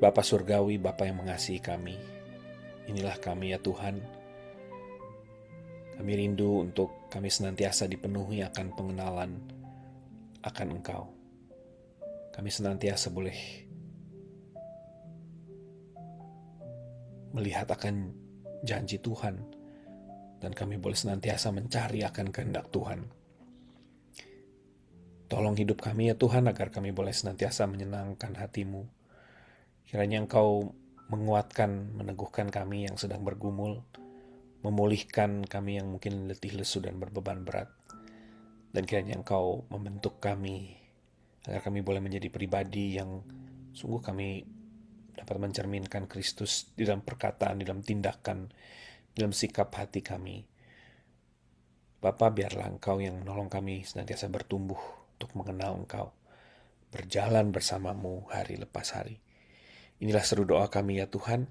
Bapa Surgawi, Bapa yang mengasihi kami, inilah kami ya Tuhan. Kami rindu untuk kami senantiasa dipenuhi akan pengenalan akan Engkau. Kami senantiasa boleh melihat akan janji Tuhan, dan kami boleh senantiasa mencari akan kehendak Tuhan. Tolong hidup kami ya Tuhan, agar kami boleh senantiasa menyenangkan hati-Mu. Kiranya Engkau menguatkan, meneguhkan kami yang sedang bergumul, memulihkan kami yang mungkin letih lesu dan berbeban berat. Dan kiranya Engkau membentuk kami, agar kami boleh menjadi pribadi yang sungguh kami dapat mencerminkan Kristus di dalam perkataan, di dalam tindakan, di dalam sikap hati kami. Bapa, biarlah Engkau yang menolong kami senantiasa bertumbuh untuk mengenal Engkau, berjalan bersama-Mu hari lepas hari. Inilah seru doa kami ya Tuhan,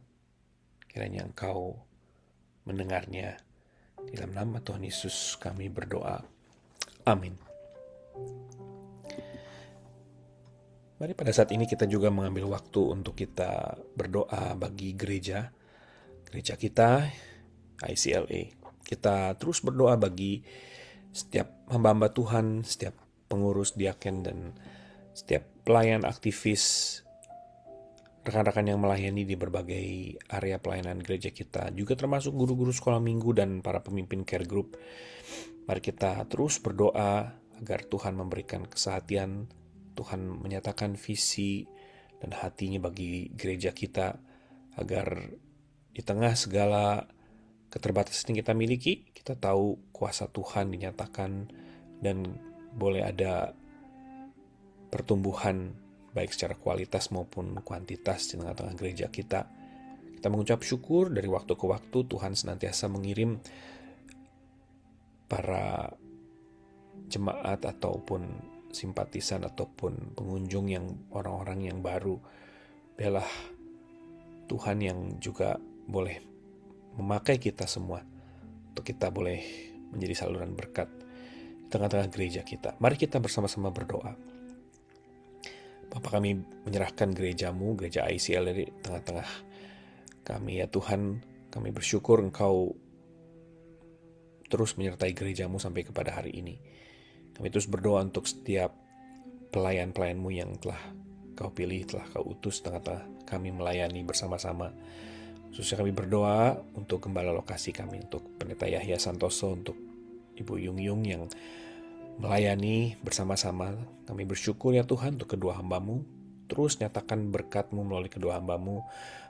kiranya Engkau mendengarnya. Di dalam nama Tuhan Yesus kami berdoa. Amin. Mari pada saat ini kita juga mengambil waktu untuk kita berdoa bagi gereja kita, ICLA. Kita terus berdoa bagi setiap hamba-hamba Tuhan, setiap pengurus diaken dan setiap pelayan aktivis, rekan-rekan yang melayani di berbagai area pelayanan gereja kita, juga termasuk guru-guru sekolah minggu dan para pemimpin care group. Mari kita terus berdoa agar Tuhan memberikan kesehatan, Tuhan menyatakan visi dan hatinya bagi gereja kita, agar di tengah segala keterbatasan yang kita miliki, kita tahu kuasa Tuhan dinyatakan dan boleh ada pertumbuhan baik secara kualitas maupun kuantitas di tengah-tengah gereja kita. Kita mengucap syukur dari waktu ke waktu Tuhan senantiasa mengirim para jemaat ataupun simpatisan ataupun pengunjung yang orang-orang yang baru. Biarlah Tuhan yang juga boleh memakai kita semua untuk kita boleh menjadi saluran berkat di tengah-tengah gereja kita. Mari kita bersama-sama berdoa. Bapa, kami menyerahkan gereja-Mu, gereja ICL di tengah-tengah kami ya Tuhan. Kami bersyukur Engkau terus menyertai gereja-Mu sampai kepada hari ini. Kami terus berdoa untuk setiap pelayan-pelayan-Mu yang telah Kau pilih, telah Kau utus tengah-tengah kami melayani bersama-sama. Khususnya kami berdoa untuk gembala lokasi kami, untuk Pendeta Yahya Santoso, untuk Ibu Yung Yung yang melayani bersama-sama. Kami bersyukur ya Tuhan untuk kedua hamba-Mu. Terus nyatakan berkat-Mu melalui kedua hamba-Mu,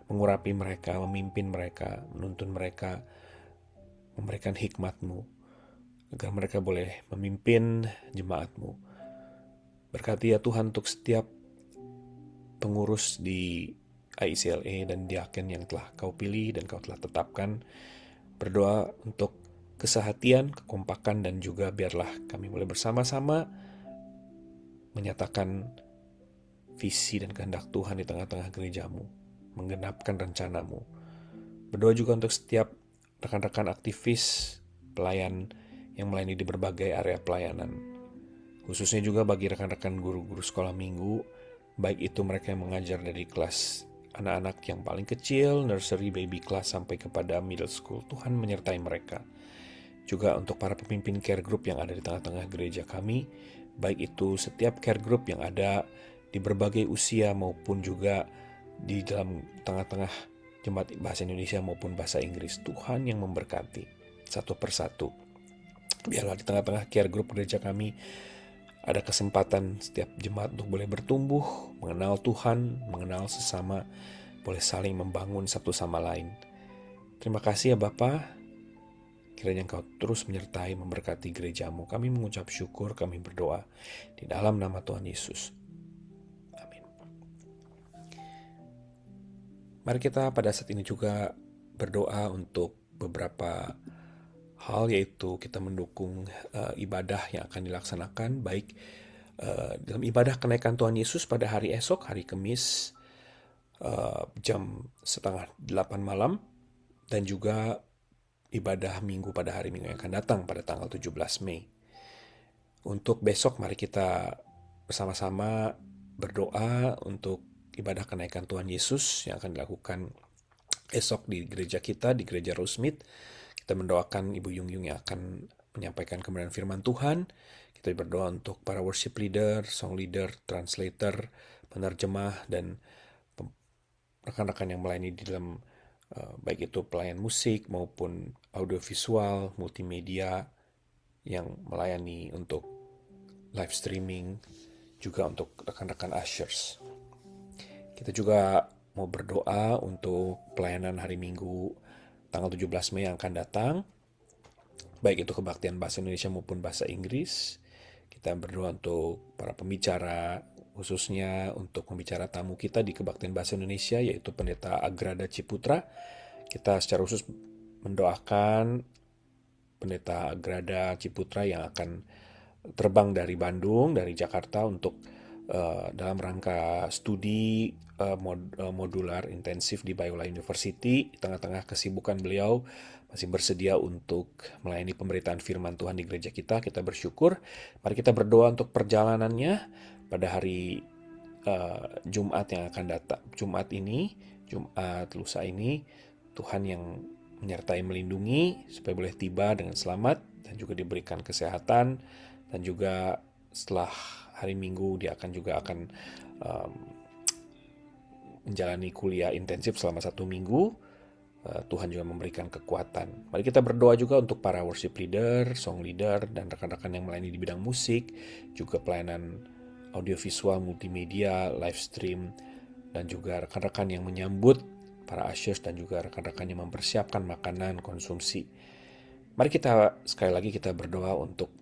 mengurapi mereka, memimpin mereka, menuntun mereka, memberikan hikmat-Mu, agar mereka boleh memimpin jemaat-Mu. Berkati ya Tuhan untuk setiap pengurus di ICLA dan diaken yang telah Kau pilih dan Kau telah tetapkan. Berdoa untuk kesehatan, kekompakan, dan juga biarlah kami boleh bersama-sama menyatakan visi dan kehendak Tuhan di tengah-tengah gereja-Mu, menggenapkan rencana-Mu. Berdoa juga untuk setiap rekan-rekan aktivis, pelayan yang melayani di berbagai area pelayanan. Khususnya juga bagi rekan-rekan guru-guru sekolah minggu, baik itu mereka yang mengajar dari kelas anak-anak yang paling kecil, nursery, baby class, sampai kepada middle school. Tuhan menyertai mereka. Juga untuk para pemimpin care group yang ada di tengah-tengah gereja kami, baik itu setiap care group yang ada di berbagai usia maupun juga di dalam tengah-tengah jemaat bahasa Indonesia maupun bahasa Inggris. Tuhan yang memberkati satu persatu. Biarlah di tengah-tengah care group gereja kami ada kesempatan setiap jemaat untuk boleh bertumbuh, mengenal Tuhan, mengenal sesama, boleh saling membangun satu sama lain. Terima kasih ya Bapa. Kiranya Engkau terus menyertai, memberkati gereja-Mu. Kami mengucap syukur, kami berdoa di dalam nama Tuhan Yesus. Amin. Mari kita pada saat ini juga berdoa untuk beberapa hal, yaitu kita mendukung ibadah yang akan dilaksanakan, baik dalam ibadah kenaikan Tuhan Yesus pada hari esok, hari Kamis, jam 7:30 malam, dan juga ibadah minggu pada hari Minggu yang akan datang pada tanggal 17 Mei. Untuk besok mari kita bersama-sama berdoa untuk ibadah kenaikan Tuhan Yesus yang akan dilakukan esok di gereja kita, di gereja Rosemith. Kita mendoakan Ibu Yung Yung yang akan menyampaikan kebenaran firman Tuhan. Kita berdoa untuk para worship leader, song leader, translator, penerjemah, dan rekan-rekan yang melayani di dalam baik itu pelayan musik maupun audiovisual, multimedia yang melayani untuk live streaming, juga untuk rekan-rekan ushers. Kita juga mau berdoa untuk pelayanan hari Minggu tanggal 17 Mei yang akan datang, baik itu kebaktian bahasa Indonesia maupun bahasa Inggris. Kita berdoa untuk para pembicara, khususnya untuk pembicara tamu kita di kebaktian bahasa Indonesia, yaitu Pendeta Agrada Ciputra. Kita secara khusus mendoakan Pendeta Agrada Ciputra yang akan terbang dari Bandung, dari Jakarta untuk dalam rangka studi modular intensif di Biola University. Di tengah-tengah kesibukan beliau masih bersedia untuk melayani pemberitaan firman Tuhan di gereja kita. Kita bersyukur. Mari kita berdoa untuk perjalanannya pada hari Jumat yang akan datang. Jumat lusa ini, Tuhan yang menyertai melindungi supaya boleh tiba dengan selamat dan juga diberikan kesehatan, dan juga setelah hari Minggu dia akan menjalani kuliah intensif selama 1 minggu. Tuhan juga memberikan kekuatan. Mari kita berdoa juga untuk para worship leader, song leader, dan rekan-rekan yang melayani di bidang musik, juga pelayanan audiovisual, multimedia, live stream, dan juga rekan-rekan yang menyambut para ushers, dan juga rekan-rekan yang mempersiapkan makanan konsumsi. Mari kita sekali lagi kita berdoa untuk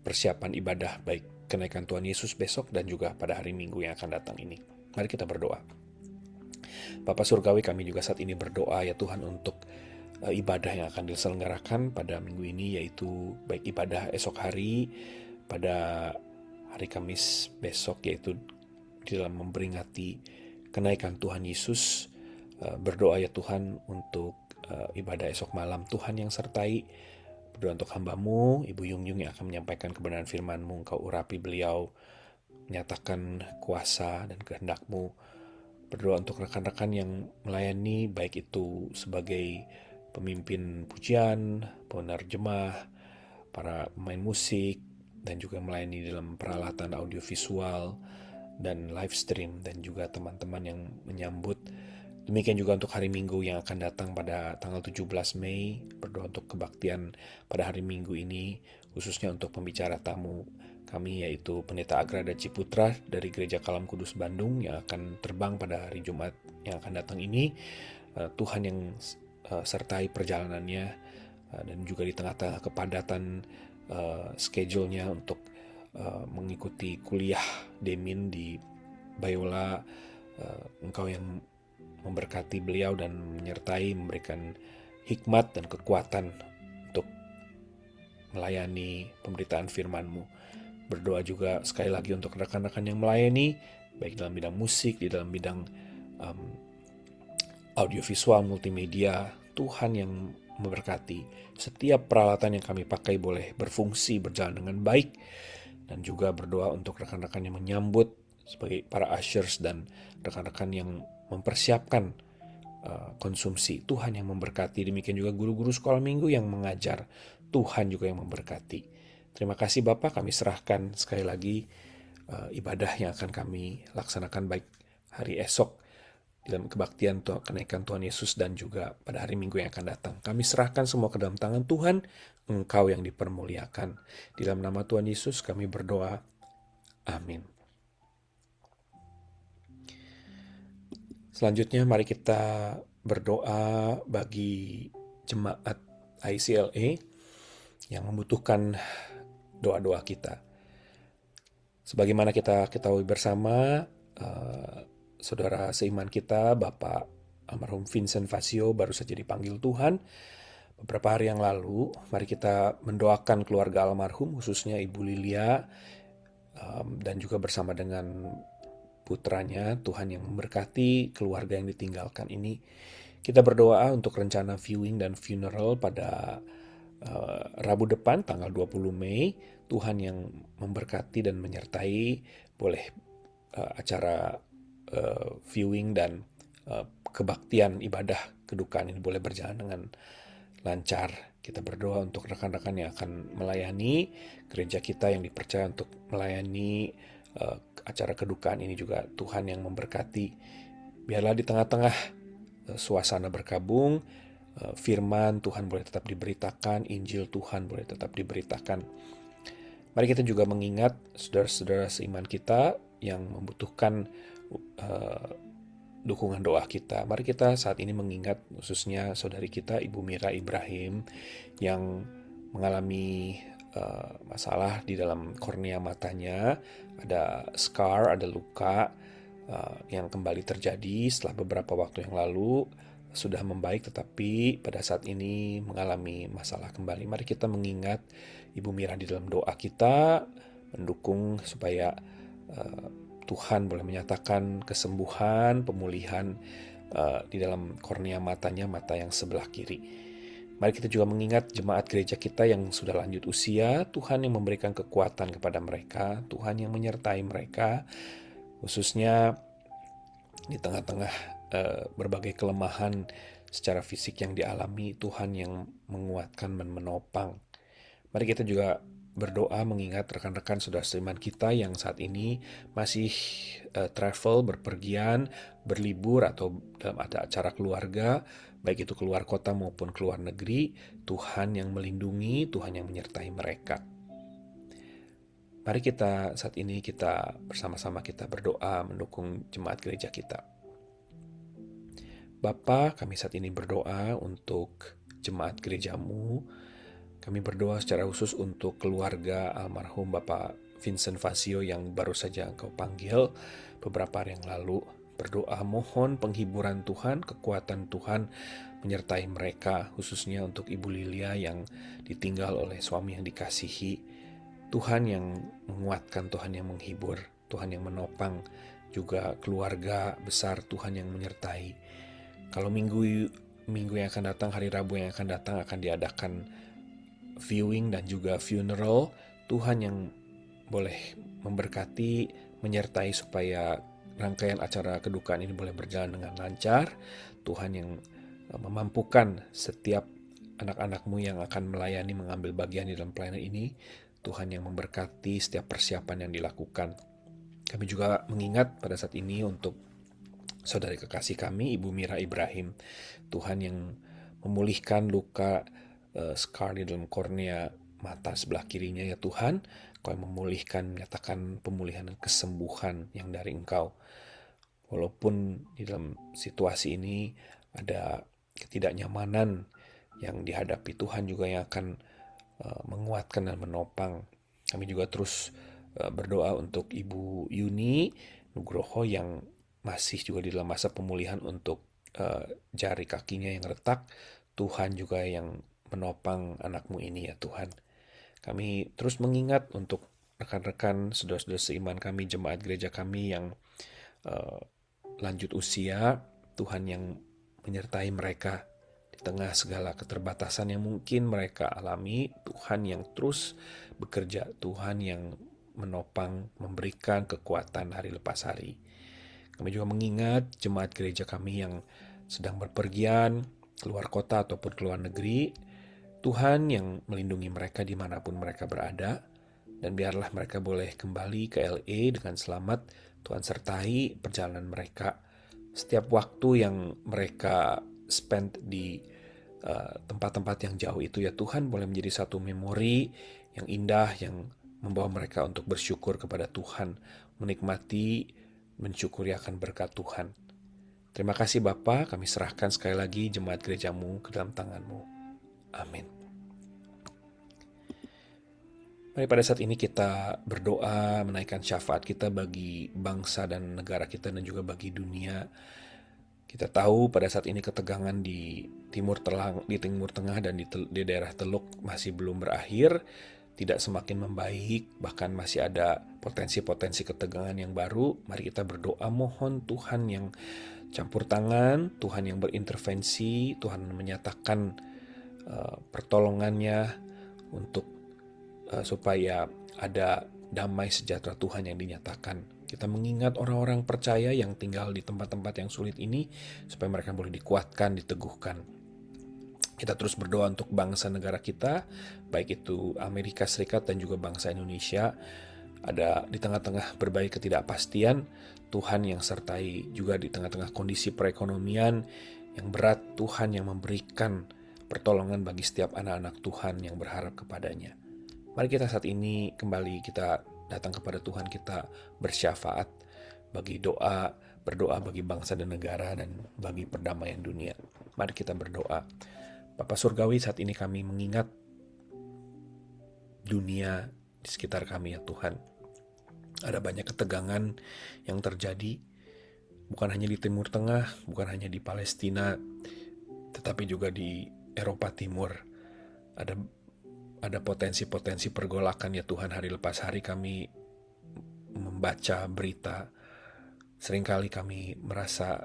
persiapan ibadah baik kenaikan Tuhan Yesus besok dan juga pada hari Minggu yang akan datang ini. Mari kita berdoa. Bapa Surgawi, kami juga saat ini berdoa ya Tuhan untuk ibadah yang akan diselenggarakan pada minggu ini, yaitu baik ibadah esok hari, pada hari Kamis besok, yaitu di dalam memperingati kenaikan Tuhan Yesus. Berdoa ya Tuhan untuk ibadah esok malam, Tuhan yang sertai. Berdoa untuk hamba-Mu, Ibu Yung Yung yang akan menyampaikan kebenaran firman-Mu. Engkau urapi beliau, menyatakan kuasa dan kehendak-Mu. Berdoa untuk rekan-rekan yang melayani, baik itu sebagai pemimpin pujian, penerjemah, para pemain musik, dan juga melayani dalam peralatan audiovisual dan live stream, dan juga teman-teman yang menyambut. Demikian juga untuk hari Minggu yang akan datang pada tanggal 17 Mei. Berdoa untuk kebaktian pada hari Minggu ini, khususnya untuk pembicara tamu kami, yaitu Pendeta Agrada Ciputra dari Gereja Kalam Kudus Bandung yang akan terbang pada hari Jumat yang akan datang ini. Tuhan yang sertai perjalanannya, dan juga di tengah-tengah kepadatan schedule-nya untuk mengikuti kuliah Demin di Biola. Engkau yang memberkati beliau dan menyertai, memberikan hikmat dan kekuatan untuk melayani pemberitaan firman-Mu. Berdoa juga sekali lagi untuk rekan-rekan yang melayani, baik dalam bidang musik, di dalam bidang audiovisual, multimedia. Tuhan yang memberkati setiap peralatan yang kami pakai boleh berfungsi, berjalan dengan baik. Dan juga berdoa untuk rekan-rekan yang menyambut sebagai para ushers dan rekan-rekan yang mempersiapkan konsumsi. Tuhan yang memberkati. Demikian juga guru-guru sekolah minggu yang mengajar. Tuhan juga yang memberkati. Terima kasih Bapak, kami serahkan sekali lagi ibadah yang akan kami laksanakan baik hari esok dalam kebaktian kenaikan Tuhan Yesus dan juga pada hari Minggu yang akan datang. Kami serahkan semua ke dalam tangan Tuhan, Engkau yang dipermuliakan. Di dalam nama Tuhan Yesus kami berdoa. Amin. Selanjutnya mari kita berdoa bagi jemaat ICLA yang membutuhkan doa-doa kita. Sebagaimana kita ketahui bersama, saudara seiman kita, Bapak almarhum Vincent Fasio baru saja dipanggil Tuhan Beberapa hari yang lalu, mari kita mendoakan keluarga almarhum, khususnya Ibu Lilia, dan juga bersama dengan putranya. Tuhan yang memberkati keluarga yang ditinggalkan ini. Kita berdoa untuk rencana viewing dan funeral pada Rabu depan, tanggal 20 Mei. Tuhan yang memberkati dan menyertai. Boleh acara viewing dan kebaktian ibadah kedukaan ini boleh berjalan dengan lancar. Kita berdoa untuk rekan-rekan yang akan melayani gereja kita yang dipercaya untuk melayani acara kedukaan ini juga. Tuhan yang memberkati. Biarlah di tengah-tengah suasana berkabung, firman Tuhan boleh tetap diberitakan, Injil Tuhan boleh tetap diberitakan. Mari kita juga mengingat saudara-saudara seiman kita yang membutuhkan dukungan doa kita. Mari kita saat ini mengingat khususnya saudari kita Ibu Mira Ibrahim yang mengalami masalah di dalam kornea matanya, ada scar, ada luka yang kembali terjadi setelah beberapa waktu yang lalu. Sudah membaik tetapi pada saat ini mengalami masalah kembali. Mari kita mengingat Ibu Mira di dalam doa kita, mendukung supaya Tuhan boleh menyatakan kesembuhan, pemulihan di dalam kornea matanya, mata yang sebelah kiri. Mari kita juga mengingat jemaat gereja kita yang sudah lanjut usia. Tuhan yang memberikan kekuatan kepada mereka, Tuhan yang menyertai mereka, khususnya di tengah-tengah berbagai kelemahan secara fisik yang dialami. Tuhan yang menguatkan dan menopang. Mari kita juga berdoa mengingat rekan-rekan saudara seiman kita yang saat ini masih travel, berpergian, berlibur atau dalam ada acara keluarga, baik itu keluar kota maupun keluar negeri. Tuhan yang melindungi, Tuhan yang menyertai mereka. Mari kita saat ini kita bersama-sama kita berdoa mendukung jemaat gereja kita. Bapa, kami saat ini berdoa untuk jemaat gerejamu. Kami berdoa secara khusus untuk keluarga almarhum Bapak Vincent Fasio yang baru saja Engkau panggil beberapa hari yang lalu. Berdoa mohon penghiburan Tuhan, kekuatan Tuhan menyertai mereka, khususnya untuk Ibu Lilia yang ditinggal oleh suami yang dikasihi. Tuhan yang menguatkan, Tuhan yang menghibur, Tuhan yang menopang, juga keluarga besar Tuhan yang menyertai. Kalau minggu yang akan datang, hari Rabu yang akan datang akan diadakan viewing dan juga funeral. Tuhan yang boleh memberkati, menyertai supaya rangkaian acara kedukaan ini boleh berjalan dengan lancar. Tuhan yang memampukan setiap anak-anakmu yang akan melayani, mengambil bagian di dalam pelayanan ini. Tuhan yang memberkati setiap persiapan yang dilakukan. Kami juga mengingat pada saat ini untuk saudari kekasih kami, Ibu Mira Ibrahim. Tuhan yang memulihkan luka scar di dalam kornea mata sebelah kirinya, ya Tuhan. Kau yang memulihkan, menyatakan pemulihan dan kesembuhan yang dari Engkau. Walaupun di dalam situasi ini ada ketidaknyamanan yang dihadapi, Tuhan juga yang akan menguatkan dan menopang. Kami juga terus berdoa untuk Ibu Yuni Nugroho yang masih juga di dalam masa pemulihan untuk jari kakinya yang retak. Tuhan juga yang menopang anakmu ini, ya Tuhan. Kami terus mengingat untuk rekan-rekan, saudara-saudara seiman kami, jemaat gereja kami yang lanjut usia. Tuhan yang menyertai mereka di tengah segala keterbatasan yang mungkin mereka alami. Tuhan yang terus bekerja, Tuhan yang menopang, memberikan kekuatan hari lepas hari. Kami juga mengingat jemaat gereja kami yang sedang berpergian keluar kota ataupun keluar negeri. Tuhan yang melindungi mereka dimanapun mereka berada. Dan biarlah mereka boleh kembali ke LA dengan selamat. Tuhan sertai perjalanan mereka. Setiap waktu yang mereka spend di tempat-tempat yang jauh itu, ya Tuhan, boleh menjadi satu memori yang indah yang membawa mereka untuk bersyukur kepada Tuhan, menikmati, mensyukuri akan berkat Tuhan. Terima kasih Bapa, kami serahkan sekali lagi jemaat gerejamu ke dalam tangan-Mu. Amin. Mari pada saat ini kita berdoa menaikkan syafaat kita bagi bangsa dan negara kita dan juga bagi dunia. Kita tahu pada saat ini ketegangan di Timur Tengah dan di daerah Teluk masih belum berakhir, tidak semakin membaik, bahkan masih ada potensi-potensi ketegangan yang baru. Mari kita berdoa, mohon Tuhan yang campur tangan, Tuhan yang berintervensi, Tuhan menyatakan pertolongannya untuk supaya ada damai sejahtera Tuhan yang dinyatakan. Kita mengingat orang-orang percaya yang tinggal di tempat-tempat yang sulit ini supaya mereka boleh dikuatkan, diteguhkan. Kita terus berdoa untuk bangsa negara kita, baik itu Amerika Serikat dan juga bangsa Indonesia. Ada di tengah-tengah berbagai ketidakpastian, Tuhan yang sertai juga di tengah-tengah kondisi perekonomian yang berat, Tuhan yang memberikan pertolongan bagi setiap anak-anak Tuhan yang berharap kepadanya. Mari kita saat ini kembali kita datang kepada Tuhan, kita bersyafaat bagi berdoa bagi bangsa dan negara dan bagi perdamaian dunia. Mari kita berdoa. Bapa Surgawi, saat ini kami mengingat dunia di sekitar kami ya Tuhan. Ada banyak ketegangan yang terjadi, bukan hanya di Timur Tengah, bukan hanya di Palestina, tetapi juga di Eropa Timur. Ada potensi-potensi pergolakan ya Tuhan. Hari lepas hari kami membaca berita, seringkali kami merasa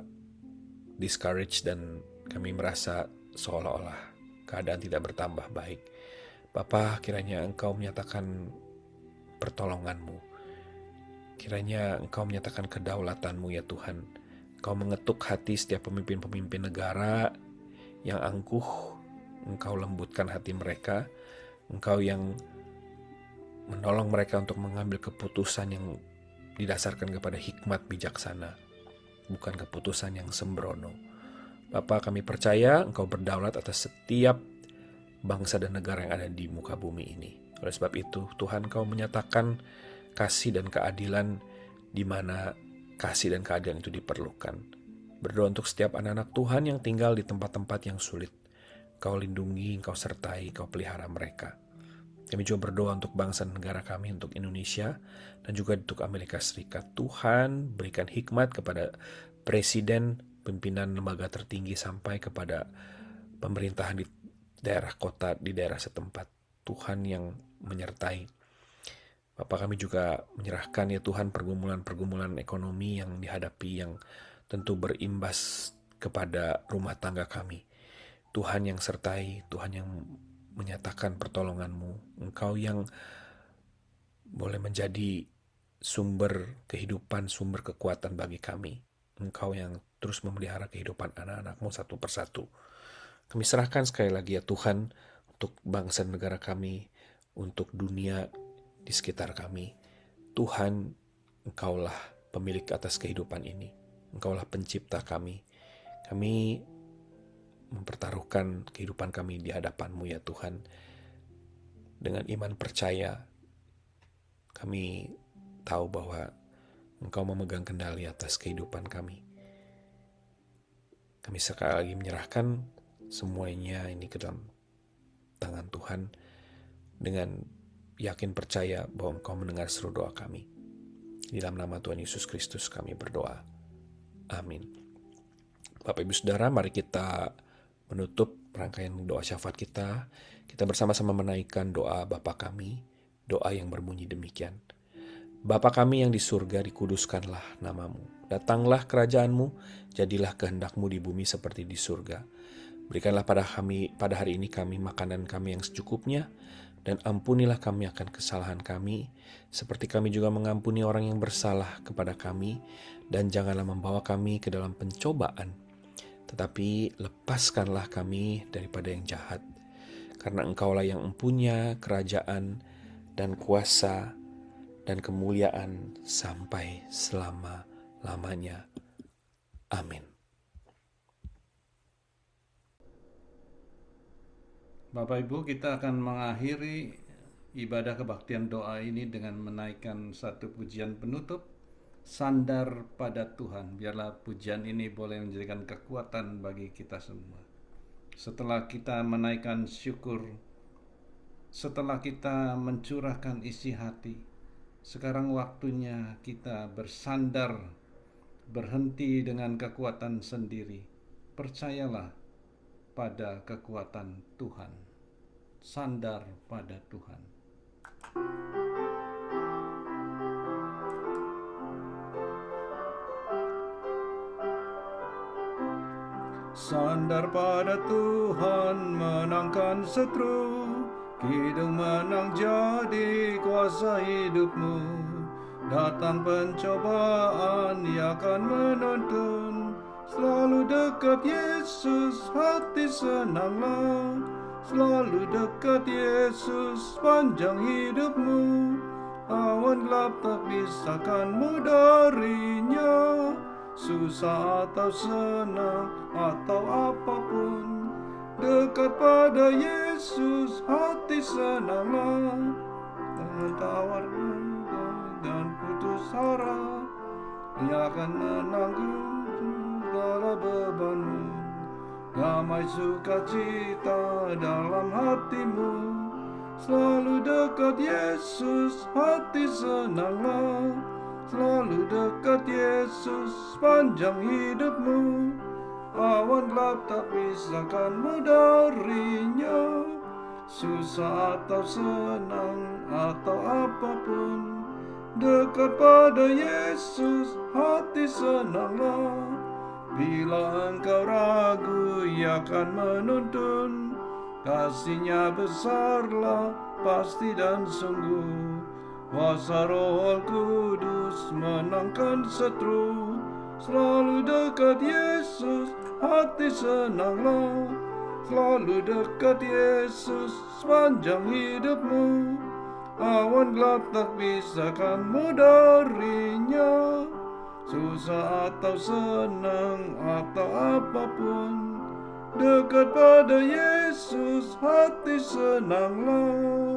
discouraged dan kami merasa seolah-olah keadaan tidak bertambah baik. Bapa, kiranya Engkau menyatakan pertolongan-Mu. Kiranya Engkau menyatakan kedaulatan-Mu ya Tuhan. Engkau mengetuk hati setiap pemimpin-pemimpin negara yang angkuh. Engkau lembutkan hati mereka. Engkau yang menolong mereka untuk mengambil keputusan yang didasarkan kepada hikmat bijaksana, bukan keputusan yang sembrono. Bapa, kami percaya Engkau berdaulat atas setiap bangsa dan negara yang ada di muka bumi ini. Oleh sebab itu, Tuhan, Engkau menyatakan kasih dan keadilan di mana kasih dan keadilan itu diperlukan. Berdoa untuk setiap anak-anak Tuhan yang tinggal di tempat-tempat yang sulit. Engkau lindungi, Engkau sertai, Engkau pelihara mereka. Kami juga berdoa untuk bangsa dan negara kami, untuk Indonesia, dan juga untuk Amerika Serikat. Tuhan, berikan hikmat kepada presiden, pimpinan lembaga tertinggi, sampai kepada pemerintahan di daerah kota, di daerah setempat. Tuhan yang menyertai. Bapak, kami juga menyerahkan ya Tuhan pergumulan-pergumulan ekonomi yang dihadapi, yang tentu berimbas kepada rumah tangga kami. Tuhan yang sertai, Tuhan yang menyatakan pertolongan-Mu. Engkau yang boleh menjadi sumber kehidupan, sumber kekuatan bagi kami. Engkau yang terus memelihara kehidupan anak-anak-Mu satu persatu. Kami serahkan sekali lagi ya Tuhan untuk bangsa dan negara kami, untuk dunia di sekitar kami. Tuhan, Engkaulah pemilik atas kehidupan ini. Engkaulah pencipta kami. Kami mempertaruhkan kehidupan kami di hadapan-Mu ya Tuhan. Dengan iman percaya, kami tahu bahwa Engkau memegang kendali atas kehidupan kami. Kami sekali lagi menyerahkan semuanya ini ke dalam tangan Tuhan dengan yakin percaya bahwa Engkau mendengar seru doa kami. Di dalam nama Tuhan Yesus Kristus kami berdoa. Amin. Bapak Ibu Saudara, mari kita menutup rangkaian doa syafaat kita. Kita bersama-sama menaikkan doa Bapa kami, doa yang berbunyi demikian. Bapa kami yang di surga, dikuduskanlah namamu. Datanglah kerajaan-Mu, jadilah kehendak-Mu di bumi seperti di surga. Berikanlah pada hari ini kami makanan kami yang secukupnya, dan ampunilah kami akan kesalahan kami, seperti kami juga mengampuni orang yang bersalah kepada kami, dan janganlah membawa kami ke dalam pencobaan, tetapi lepaskanlah kami daripada yang jahat. Karena Engkaulah yang mempunyai kerajaan dan kuasa dan kemuliaan sampai selama-lamanya. Amin. Bapak Ibu, kita akan mengakhiri ibadah kebaktian doa ini dengan menaikkan satu pujian penutup, Sandar pada Tuhan. Biarlah pujian ini boleh menjadikan kekuatan bagi kita semua. Setelah kita menaikkan syukur, setelah kita mencurahkan isi hati, sekarang waktunya kita bersandar berhenti dengan kekuatan sendiri. Percayalah pada kekuatan Tuhan. Sandar pada Tuhan. Sandar pada Tuhan, menangkan setru. Kidung menang jadi kuasa hidupmu. Datang pencobaan, Ia akan menuntun. Selalu dekat Yesus, hati senanglah. Selalu dekat Yesus, panjang hidupmu. Awan gelap tak pisahkanmu darinya. Susah atau senang atau apapun, dekat pada Yesus, hati senanglah. Jangan tawar dan putus harap, Ia akan menanggung segala bebanmu. Damai sukacita dalam hatimu. Selalu dekat Yesus, hati senanglah. Selalu dekat Yesus, panjang hidupmu. Awan gelap tak pisahkanmu darinya. Susah atau senang atau apapun, dekat pada Yesus, hati senanglah. Bila engkau ragu, Ia akan menuntun. Kasih-Nya besarlah, pasti dan sungguh. Kuasa Roh Kudus menangkan setru. Selalu dekat Yesus, hati senanglah. Selalu dekat Yesus, sepanjang hidupmu. Awan gelap tak pisahkanmu darinya. Susah atau senang atau apapun, dekat pada Yesus, hati senanglah.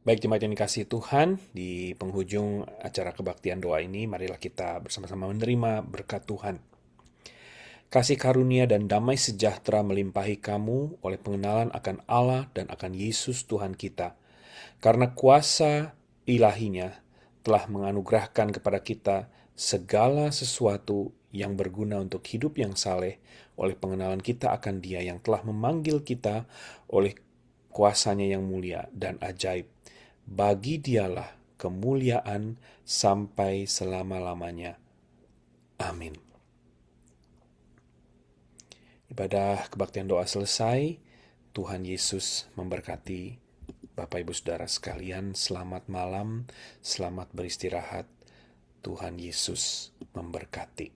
Baik jemaat yang dikasihi Tuhan, di penghujung acara kebaktian doa ini, marilah kita bersama-sama menerima berkat Tuhan. Kasih karunia dan damai sejahtera melimpahi kamu oleh pengenalan akan Allah dan akan Yesus Tuhan kita. Karena kuasa ilahinya telah menganugerahkan kepada kita segala sesuatu yang berguna untuk hidup yang saleh oleh pengenalan kita akan Dia yang telah memanggil kita oleh kuasa-Nya yang mulia dan ajaib. Bagi Dialah kemuliaan sampai selama-lamanya. Amin. Ibadah kebaktian doa selesai. Tuhan Yesus memberkati. Bapak Ibu Saudara sekalian, selamat malam, selamat beristirahat. Tuhan Yesus memberkati.